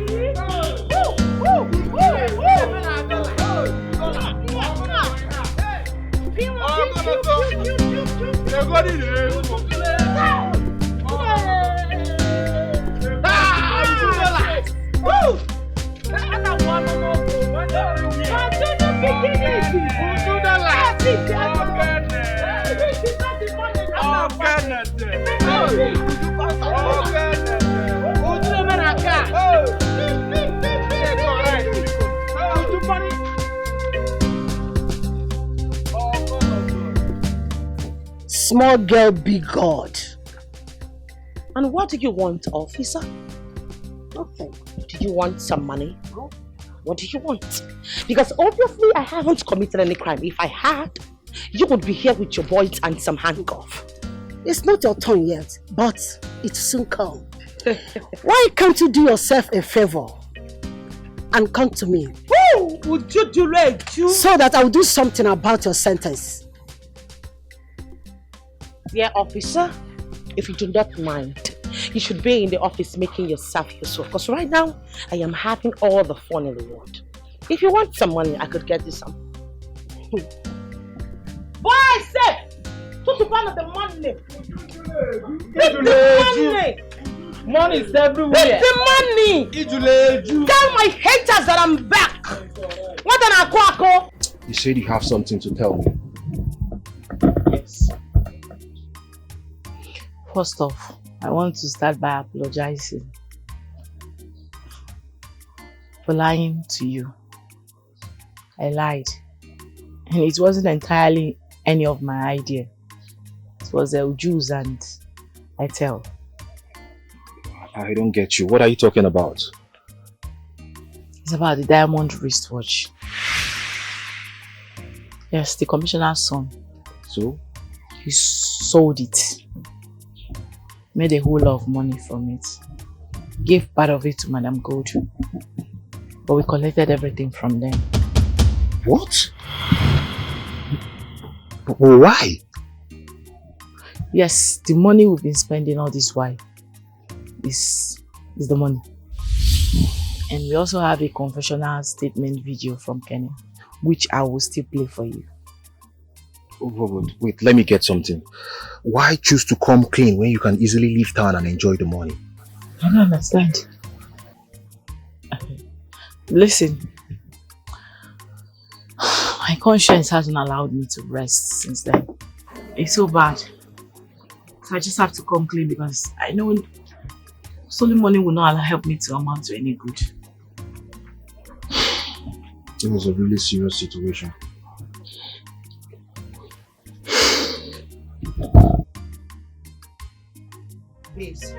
Small girl, big God. And what do you want, officer? Nothing. Do you want some money? No. What do you want? Because obviously I haven't committed any crime. If I had, you would be here with your boys and some handcuff. It's not your turn yet, but it soon come. Why can't you do yourself a favor and come to me? Would you do it too? So that I will do something about your sentence. Dear officer, if you do not mind, you should be in the office making yourself useful. Because right now, I am having all the fun in the world. If you want some money, I could get you some. Boy, I said, put the one of the money. The money. Money is everywhere. It's the money. Tell my haters that I'm back. What an aquaco. You said you have something to tell me. Yes. First off, I want to start by apologizing for lying to you. I lied, and it wasn't entirely any of my idea. It was Uju's and I tell. I don't get you. What are you talking about? It's about the diamond wristwatch. Yes, the commissioner's son. So? He sold it. Made a whole lot of money from it. Gave part of it to Madam Gold. But we collected everything from them. What? Why? Yes, the money we've been spending all this while is the money. And we also have a confessional statement video from Kenya, which I will still play for you. Wait, let me get something. Why choose to come clean when you can easily leave town and enjoy the money? I don't understand. Listen, my conscience hasn't allowed me to rest since then. It's so bad. So I just have to come clean because I know stolen money will not help me to amount to any good. It was a really serious situation. Babes,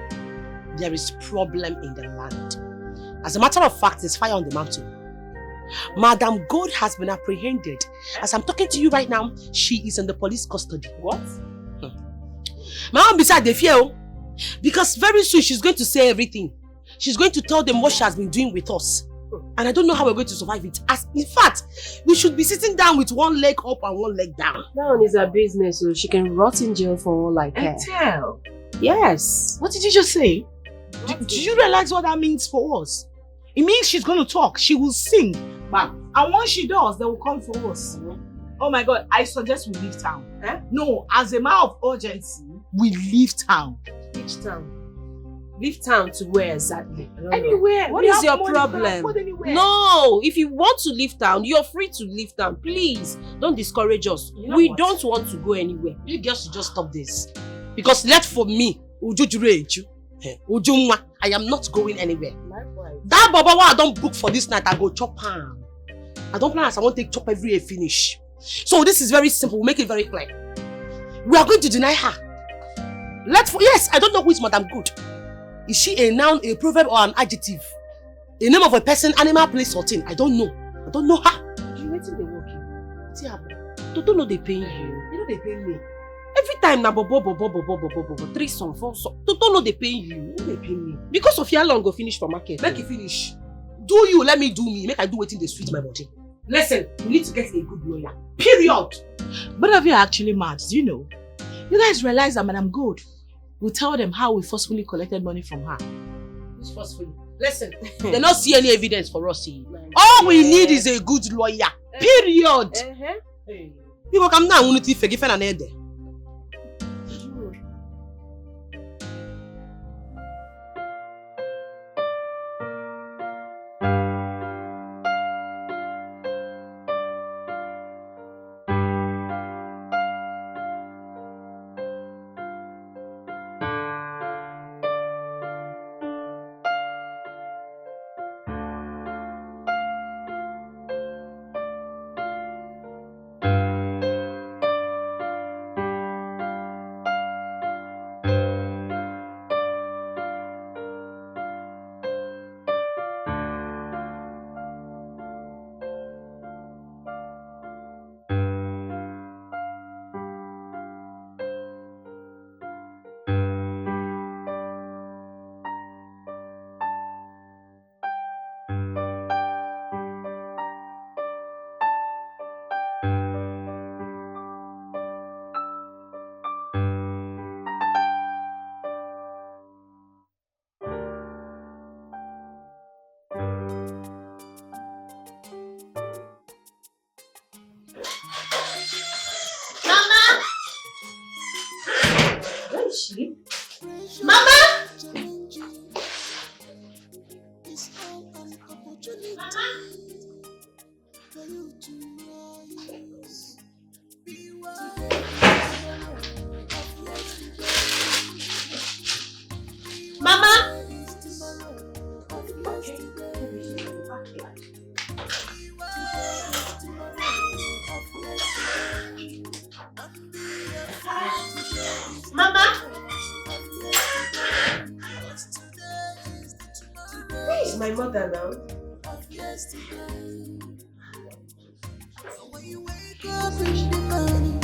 there is problem in the land. As a matter of fact, there's fire on the mountain. Madam Gold has been apprehended. As I'm talking to you right now, she is in the police custody. What? My mom beside the fear, because very soon she's going to say everything. She's going to tell them what she has been doing with us. And I don't know how we're going to survive it. As in fact, we should be sitting down with one leg up and one leg down. That one is her business, so she can rot in jail for all like that. Tell. Yes. What did you just say? Do you realize what that means for us? It means she's going to talk. She will sing. And once she does, they will come for us. Oh my God, I suggest we leave town. No, as a matter of urgency, we leave town. Which town? Leave town to where exactly? Anywhere. What is your problem? No, if you want to leave town, you're free to leave town. Please, don't discourage us. We don't want to go anywhere. You girls should just stop this. Because left for me, I am not going anywhere. Likewise. That baba I don't book for this night, I go chop ham. I don't plan as I want to take chop every day finish. So this is very simple, we'll make it very clear. We are going to deny her. Yes, I don't know who is Madam Good. Is she a noun, a proverb, or an adjective? A name of a person, animal, place, or thing? I don't know. I don't know her. You waiting they working. See her. Toto know they paying you. You know they pay me. Every time na bobo 3 song, 4 song. Toto know they paying you. You know they pay me. Because of how long go finish for market. Make it finish. Do you, let me do me. Make I do waiting they sweet my body. Listen, you need to get a good lawyer. Period. Both of you are actually mad, do you know? You guys realize that Madam Good will tell them how we forcefully collected money from her. Who's forcefully? Listen, they don't see any evidence for us. All we need is a good lawyer. Period. People come down, we need to forgive and end. My mother now. When you wake up in the morning,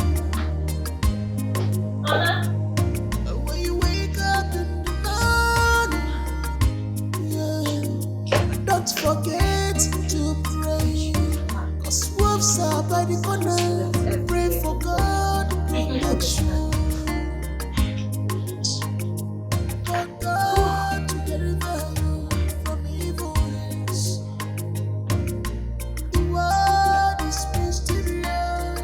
yeah, don't forget to pray. Cause wolves are by the corner. Pray for God protection. For God to deliver you from evil hands. The word is mysterious.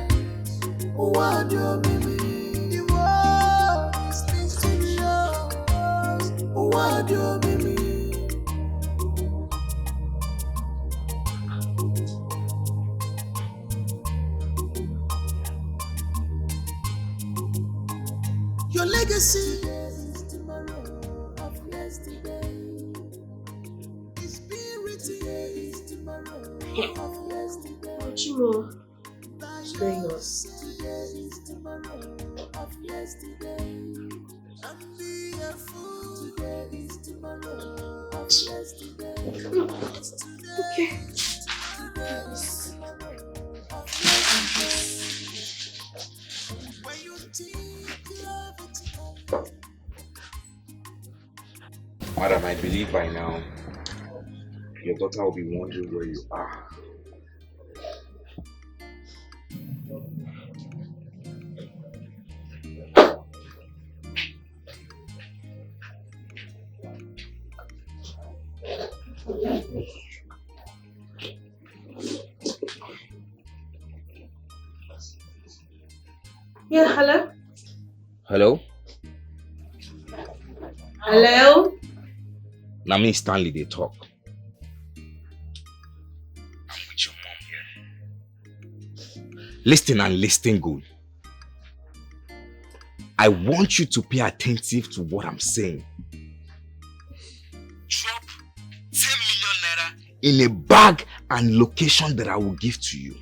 What do you mean? The word is mysterious. What do you mean? Your legacy is tomorrow of yesterday. It's been written is tomorrow of yesterday. Chimo, what's going on? Today is tomorrow of yesterday. And be a fool. Today is tomorrow of yesterday. It's today. Okay. Today is tomorrow of yesterday. When you think love it. Madam, I believe by now your daughter will be wondering where you are. Yeah, hello? Hello? Hello? Now me Stanley they talk. I'm with your mom here. Listen and listen good. I want you to pay attentive to what I'm saying. Drop 10 million naira in a bag and location that I will give to you.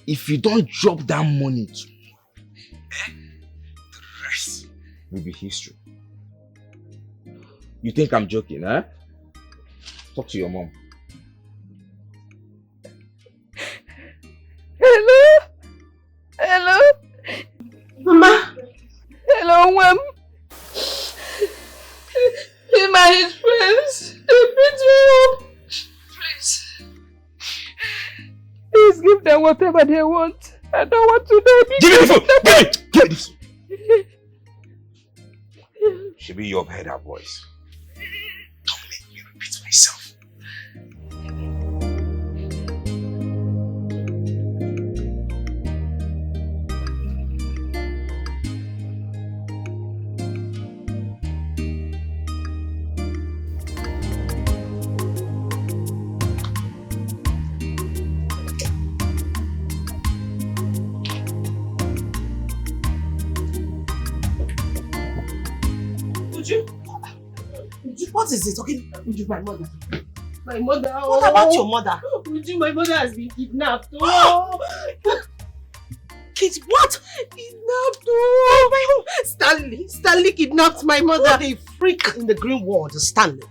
If you don't drop that money tomorrow, the rest will be history. You think I'm joking, huh? Talk to your mom. Hello? Hello? Mama? Hello, Mom? Him and his friends, they beat me up. Please give them whatever they want. I don't want to die. Give me the phone! Give me this! Should you have heard her voice. Don't make me repeat myself. What is it? Okay, Uju, my mother. My mother. What about your mother? Uju, my mother has been kidnapped. Oh. Kids, what? Kidnapped. Oh, my home. Stanley kidnapped my mother. What a freak in the green world, Stanley.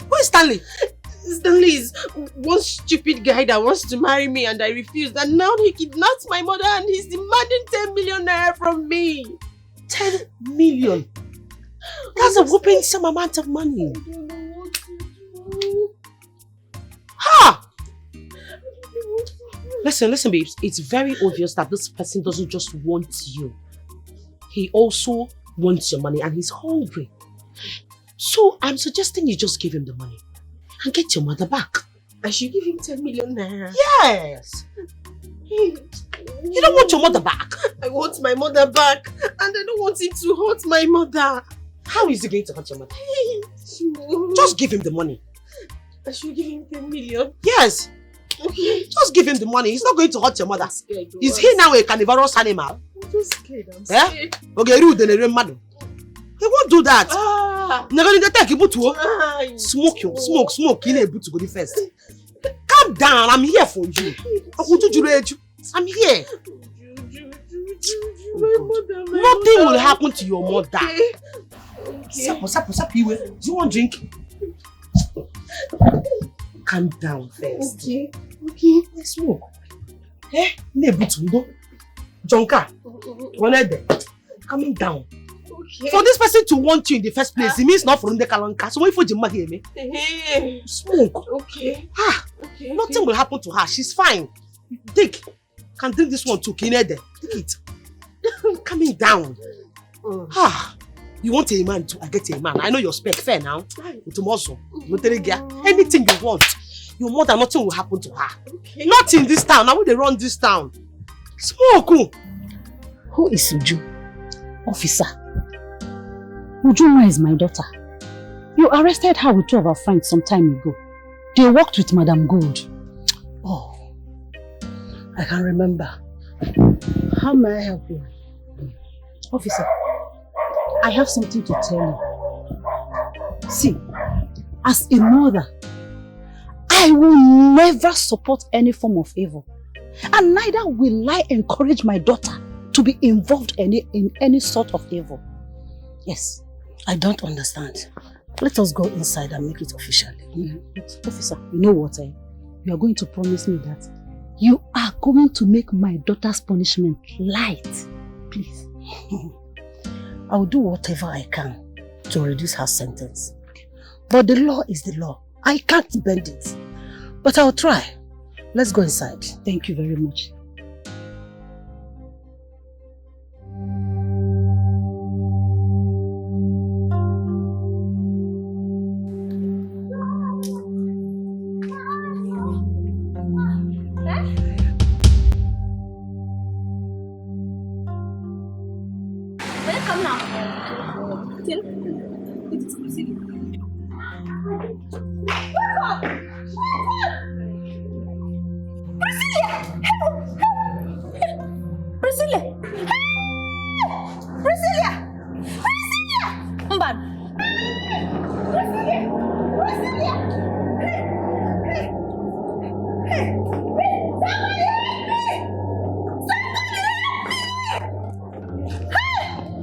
Who is Stanley? Stanley is one stupid guy that wants to marry me and I refused. And now he kidnapped my mother and he's demanding 10 million naira from me. 10 million? That's a whooping some amount of money. I don't know what to do. Ha! Listen, babes. It's very obvious that this person doesn't just want you. He also wants your money and he's hungry. So I'm suggesting you just give him the money and get your mother back. I should give him 10 million naira. Yes! You don't want your mother back? I want my mother back and I don't want him to hurt my mother. How is he going to hurt your mother? Just give him the money. I should give him 10 million? Yes! Okay. Just give him the money. He's not going to hurt your mother. Scared, is he now a carnivorous animal? I'm just scared. I'm scared. Okay, rude and a man. He won't do that. Smoke. You need to go first. Calm down. I'm here for you. I'm here. Nothing will happen to your mother. Okay. Sap, do you want drink? Calm down first. Okay. Let's smoke. Jonka, calm down. Okay. For this person to want you in the first place, it means not from the Kalanka. So wait for Jimma hear me. Smoke. Okay. Okay. Nothing will happen to her. She's fine. Take. Can drink this one too. Take it. Calming down. You want a man too? I get a man. I know your spec. Fair now. Tomorrow. Anything you want. Your mother, nothing will happen to her. Okay. Not in this town. Now they run this town. Smoke. Who is Uju? Officer. Ujuma is my daughter. You arrested her with 2 of her friends some time ago. They worked with Madam Gold. Oh, I can remember. How may I help you? Officer, I have something to tell you. See, as a mother, I will never support any form of evil. And neither will I encourage my daughter to be involved in any sort of evil. Yes. I don't understand. Let us go inside and make it official. But officer, you know what? You are going to promise me that you are going to make my daughter's punishment light. Please. I will do whatever I can to reduce her sentence. But the law is the law. I can't bend it. But I'll try. Let's go inside. Thank you very much.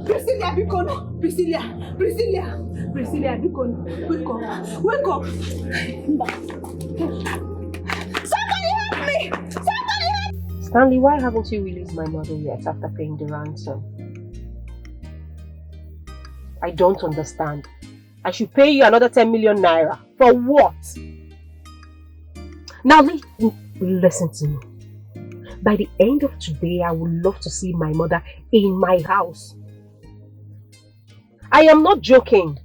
Priscilla, Bikono! Priscilla! Priscilla! Priscilla, Bikono! Wake up! Wake up! Somebody help me! Somebody help! Stanley, why haven't you released my mother yet after paying the ransom? I don't understand. I should pay you another 10 million naira. For what? Now listen to me. By the end of today, I would love to see my mother in my house. I am not joking.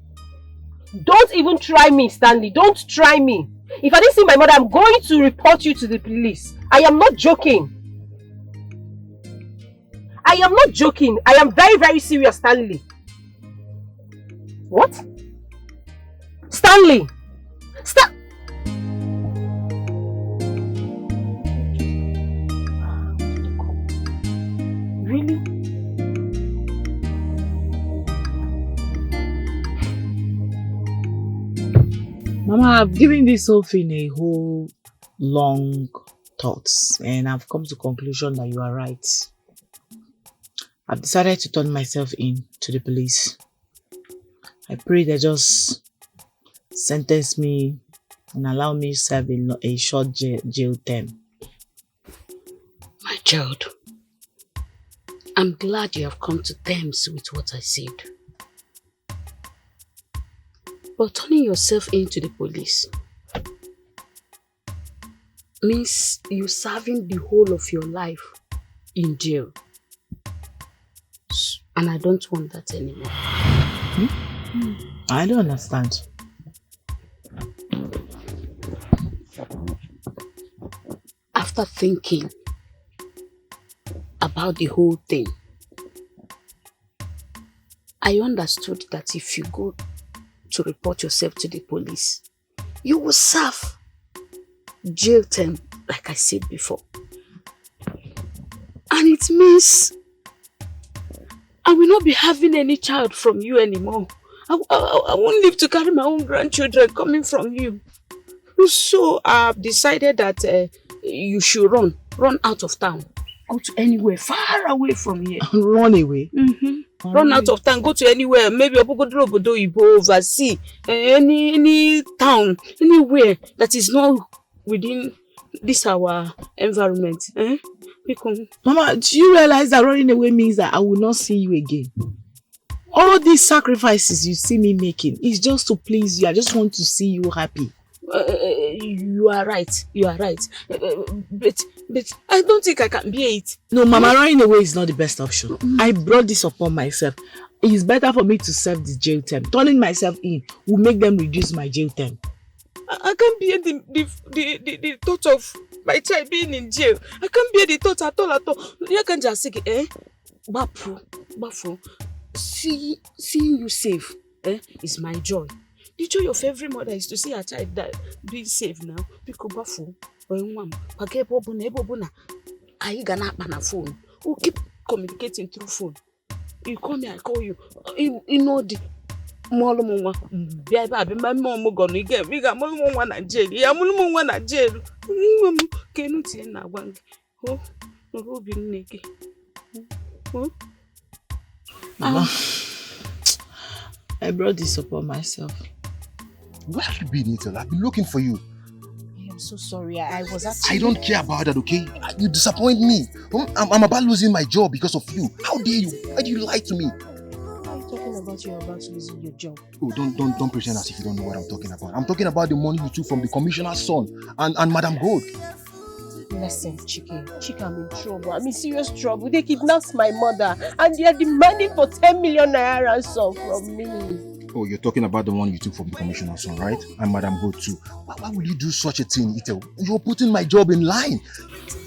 Don't even try me, Stanley. Don't try me. If I didn't see my mother, I'm going to report you to the police. I am not joking. I am not joking. I am very, very serious, Stanley. What? Stanley! Really? Mama, I've given this whole thing a whole long thoughts and I've come to the conclusion that you are right. I've decided to turn myself in to the police. I pray they just sentence me and allow me to serve a short jail term. My child, I'm glad you have come to terms with what I said. But turning yourself into the police means you serving the whole of your life in jail. And I don't want that anymore. I don't understand. After thinking about the whole thing, I understood that if you go to report yourself to the police, you will serve jail term, like I said before. And it means I will not be having any child from you anymore. I won't live to carry my own grandchildren coming from you. So I've decided that you should run out of town. Go to anywhere far away from here. Run away? Mm-hmm. Run out of town, go to anywhere, maybe overseas, any town, anywhere that is not within this our environment. Mama, do you realize that running away means that I will not see you again? All these sacrifices you see me making is just to please you. I just want to see you happy. You are right. But I don't think I can bear it. No, Mama, running away is not the best option. I brought this upon myself. It is better for me to serve the jail term. Turning myself in will make them reduce my jail term. I can't bear the thought of my child being in jail. I can't bear the thought at all. You can just say, Bafu, seeing you safe is my joy. The joy of every mother is to see her child being safe now. Because Bafu, phone. We'll keep communicating through phone. You call me, I call you. You know the Mama, I brought this upon myself. Where have you been, Ethel? I've been looking for you. I'm so sorry. I was actually... I don't care about that, okay? You disappoint me. I'm about losing my job because of you. How dare you? Why do you lie to me? Why are you talking about you're about losing your job? Oh, don't pretend as if you don't know what I'm talking about. I'm talking about the money you took from the commissioner's son and Madam Gold. Listen, Chike, I'm in trouble. I'm in serious trouble. They kidnapped my mother and they are demanding for 10 million naira ransom from me. Oh, you're talking about the one you took from the commissioner's son, right? And Madam Gold too. Why would you do such a thing, Ethel? You're putting my job in line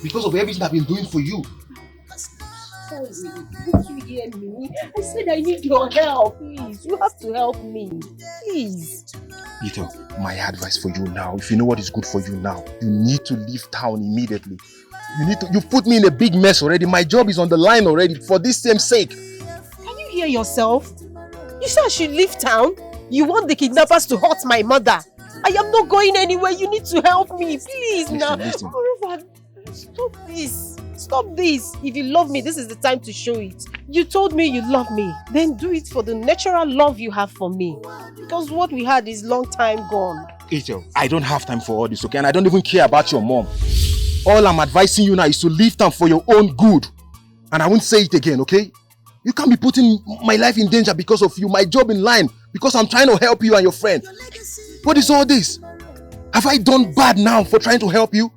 because of everything I've been doing for you. Sorry, didn't you hear me? I said I need your help, please. You have to help me, please. Ethel, my advice for you now, if you know what is good for you now, you need to leave town immediately. You've put me in a big mess already. My job is on the line already for this same sake. Can you hear yourself? You said I should leave town? You want the kidnappers to hurt my mother? I am not going anywhere. You need to help me, please. Listen. Stop this. Stop this. If you love me, this is the time to show it. You told me you love me. Then do it for the natural love you have for me. Because what we had is long time gone. Angel, I don't have time for all this, okay? And I don't even care about your mom. All I'm advising you now is to leave town for your own good. And I won't say it again, okay? You can't be putting my life in danger because of you, my job in line, because I'm trying to help you and your friend. What is all this? Have I done bad now for trying to help you?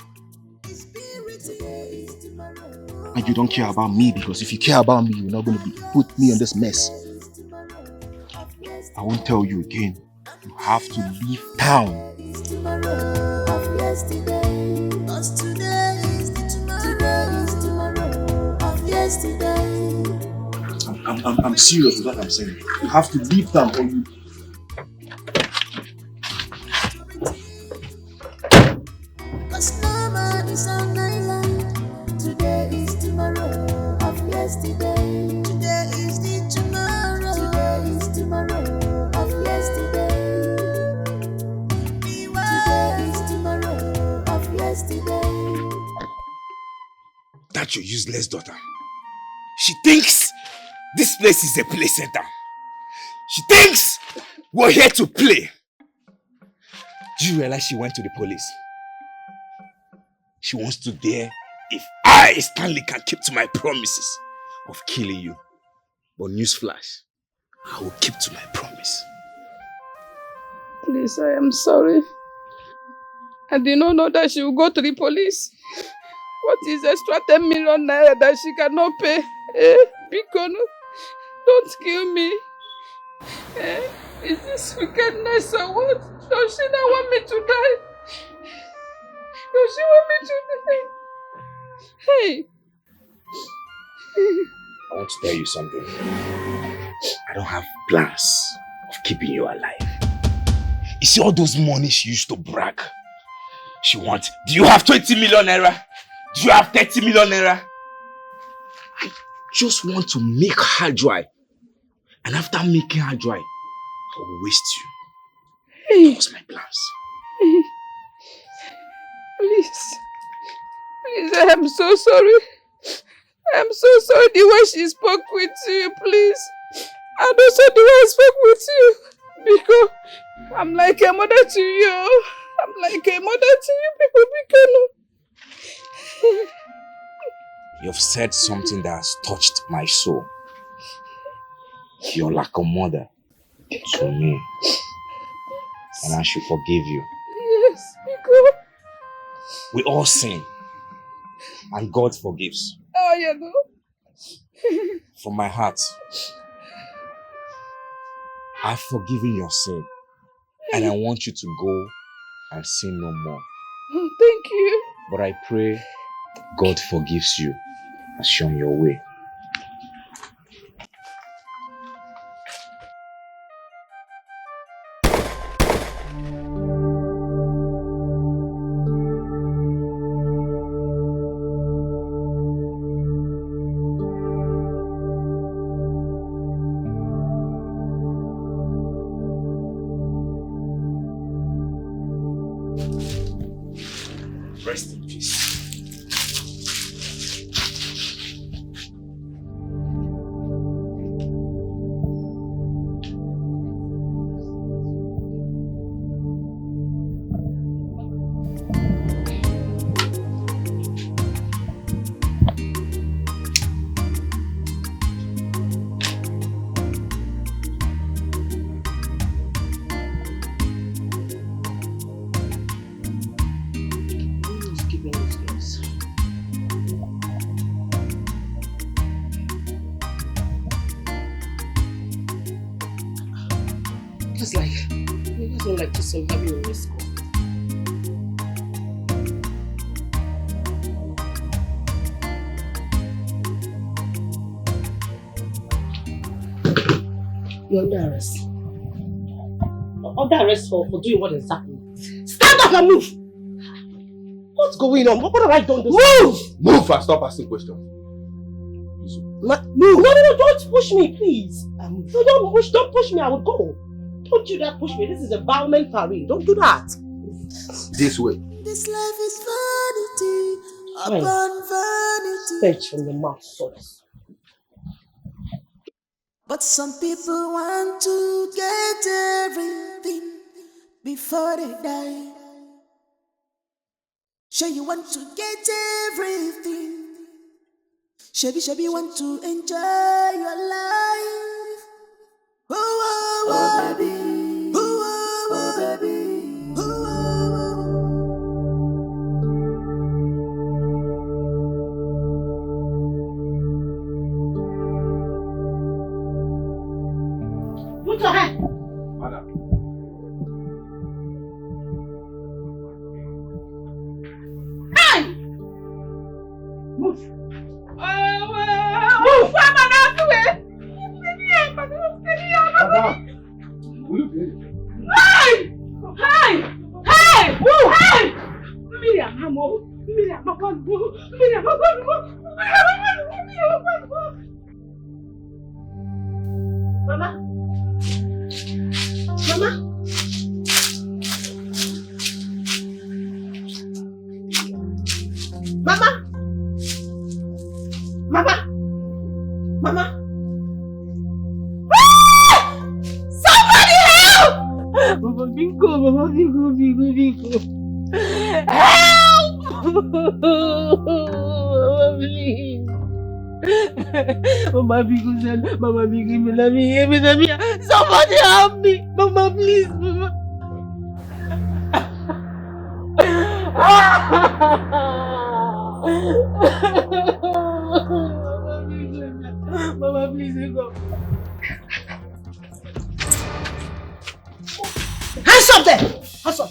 And you don't care about me, because if you care about me, you're not going to put me in this mess. I won't tell you again. You have to leave town. I'm serious with what I'm saying. You have to leave town or you... Cause no man is on island. Today is tomorrow of yesterday. Today is the tomorrow. Today is tomorrow of yesterday. Today is tomorrow of yesterday. That's your useless daughter. She thinks this place is a play center. She thinks we're here to play. Do you realize she went to the police? She wants to dare if I, Stanley, can keep to my promises of killing you. But newsflash, I will keep to my promise. Please, I am sorry. I did not know that she will go to the police. What is extra 10 million naira that she cannot pay? Bikono, don't kill me. Is this wickedness or what? Does she not want me to die? Does she want me to die? Hey! I want to tell you something. I don't have plans of keeping you alive. You see all those money she used to brag? She wants, do you have 20 million naira? Do you have 30 million naira? I just want to make her dry. And after making her dry, I will waste you. That was my plans. Please, I am so sorry. I am so sorry the way she spoke with you, please. And also the way I spoke with you. Because I'm like a mother to you. I'm like a mother to you, people. You've said something that has touched my soul. You're like a mother to me. And I should forgive you. Yes, because... We all sin. And God forgives. Oh, you know. From my heart, I've forgiven your sin. And I want you to go and sin no more. Oh, thank you. But I pray God forgives you and shown your way. Rest in peace. So having a risk. You're under arrest. Under arrest for doing what exactly? Stand up and move! What's going on? What have I done this? Move! Move and stop asking questions. Move! No, don't push me, please. No, don't push me, I will go. Don't do that, push me. This is a bowman parade. Don't do that. This way. This life is vanity. upon vanity. Fetch from the mouth source. But some people want to get everything before they die. Sure, you want to get everything. Shabby want to enjoy your life. Oh, baby. Oh, baby. Put your hand. Madam. Hey! Move. Move. I'm an away. Hey! Hey! Hey! Move! Hey! Miriam, I'm over. Miriam, I'm going to move. Miriam, I'm going to move. Mama? Mama? Mama? Mama? Mama? Ah! Somebody help! Mama Bingo, Mama Bingo, Bingo, Bingo. Help! Mama, please. Mama Bingo, Mama Bingo, somebody help me. Mama, please, Mama. Mama, please, go. Hands up there! Hands up!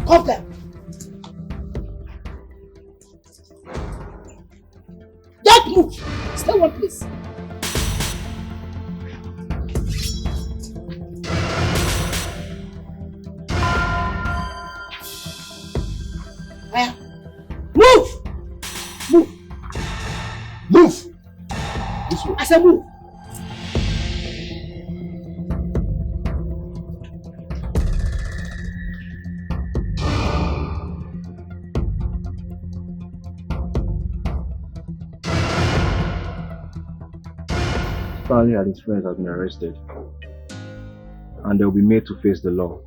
Come there! Don't move! Stay one place. Move! Move! Move! This way. I said move! Stanley and his friends have been arrested. And they'll be made to face the law.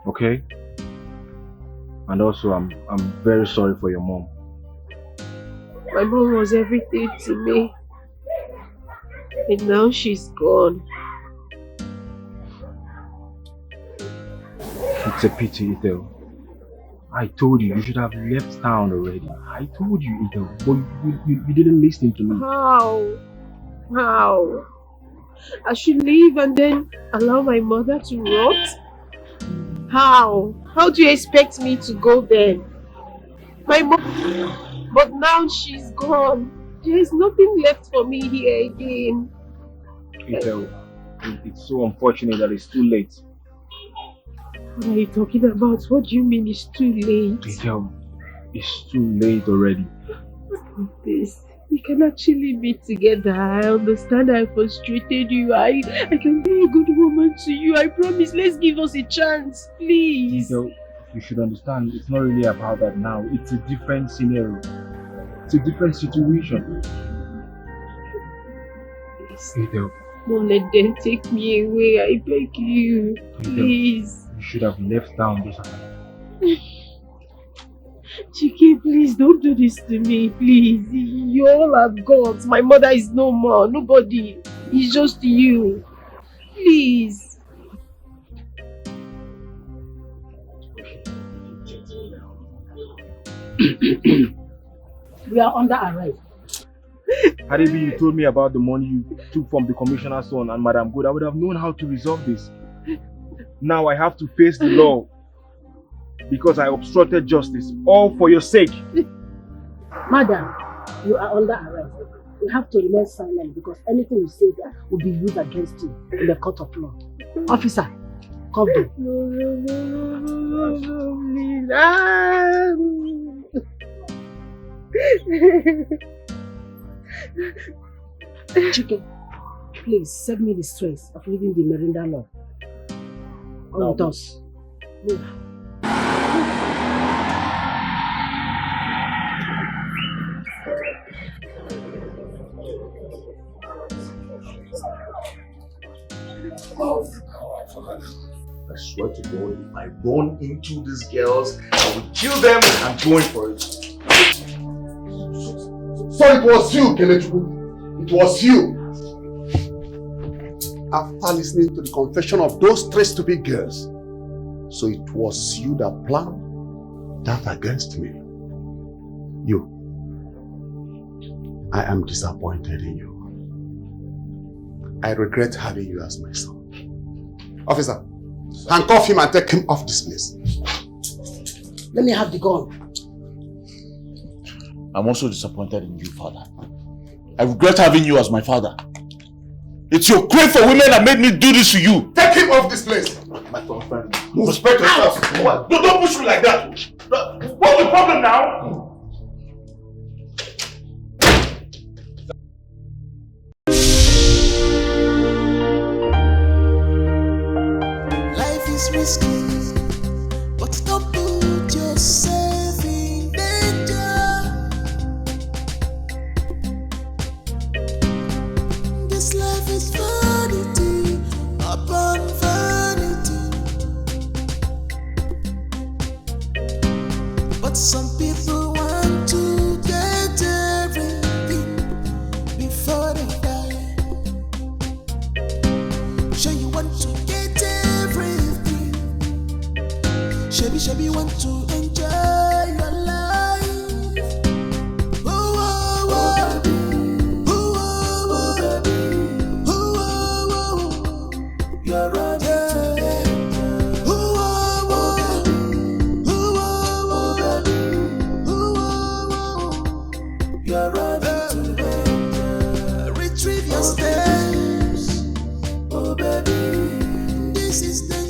Okay? And also, I'm very sorry for your mom. My mom was everything to me. And now she's gone. It's a pity, Ethel. I told you should have left town already. I told you, Ethel, but you didn't listen to me. How? I should leave and then allow my mother to rot? How? How do you expect me to go then? My mom... But now she's gone. There is nothing left for me here again. Ethel, it's so unfortunate that it's too late. What are you talking about? What do you mean it's too late? Ethel, it's too late already. This. We can actually be together. I understand I frustrated you. I can be a good woman to you. I promise. Let's give us a chance, please. Ethel, you should understand it's not really about that now. It's a different scenario. It's a different situation. Ethel. Don't let them take me away. I beg you. Please. You should have left town this time. Chiki, please don't do this to me, please. You all have got. My mother is no more. Nobody. It's just you. Please. We are under arrest. Had it been you told me about the money you took from the commissioner's son and Madam Good, I would have known how to resolve this. Now I have to face the law because I obstructed justice, all for your sake. Madam, you are under arrest. You have to remain silent because anything you say there will be used against you in the court of law. Officer, come down. No, please. Chicken, please save me the stress of reading the Miranda law. On with us. Move. I swear to God, if I run into these girls, I will kill them. I'm going for it. So it was you, Kelechuku. It was you. After listening to the confession of those 3 stupid girls, so it was you that planned that against me. You. I am disappointed in you. I regret having you as my son. Officer, handcuff him and take him off this place. Let me have the gun. I'm also disappointed in you, father. I regret having you as my father. It's your crave for women that made me do this to you. Take him off this place. My friend, respect yourself. Don't push me like that. What's the problem now? Life is risky, but don't put yourself in danger. This life is vanity upon vanity, but some people want to get everything before they die. Sure you want to get everything. Shabby want to enjoy your life. Oh, oh, oh. Oh, oh, oh. Oh, oh, oh. You're running. Oh, oh, oh. Oh, oh, oh. Oh, oh, oh. You're running. Retrieve your steps. Oh, baby, this is the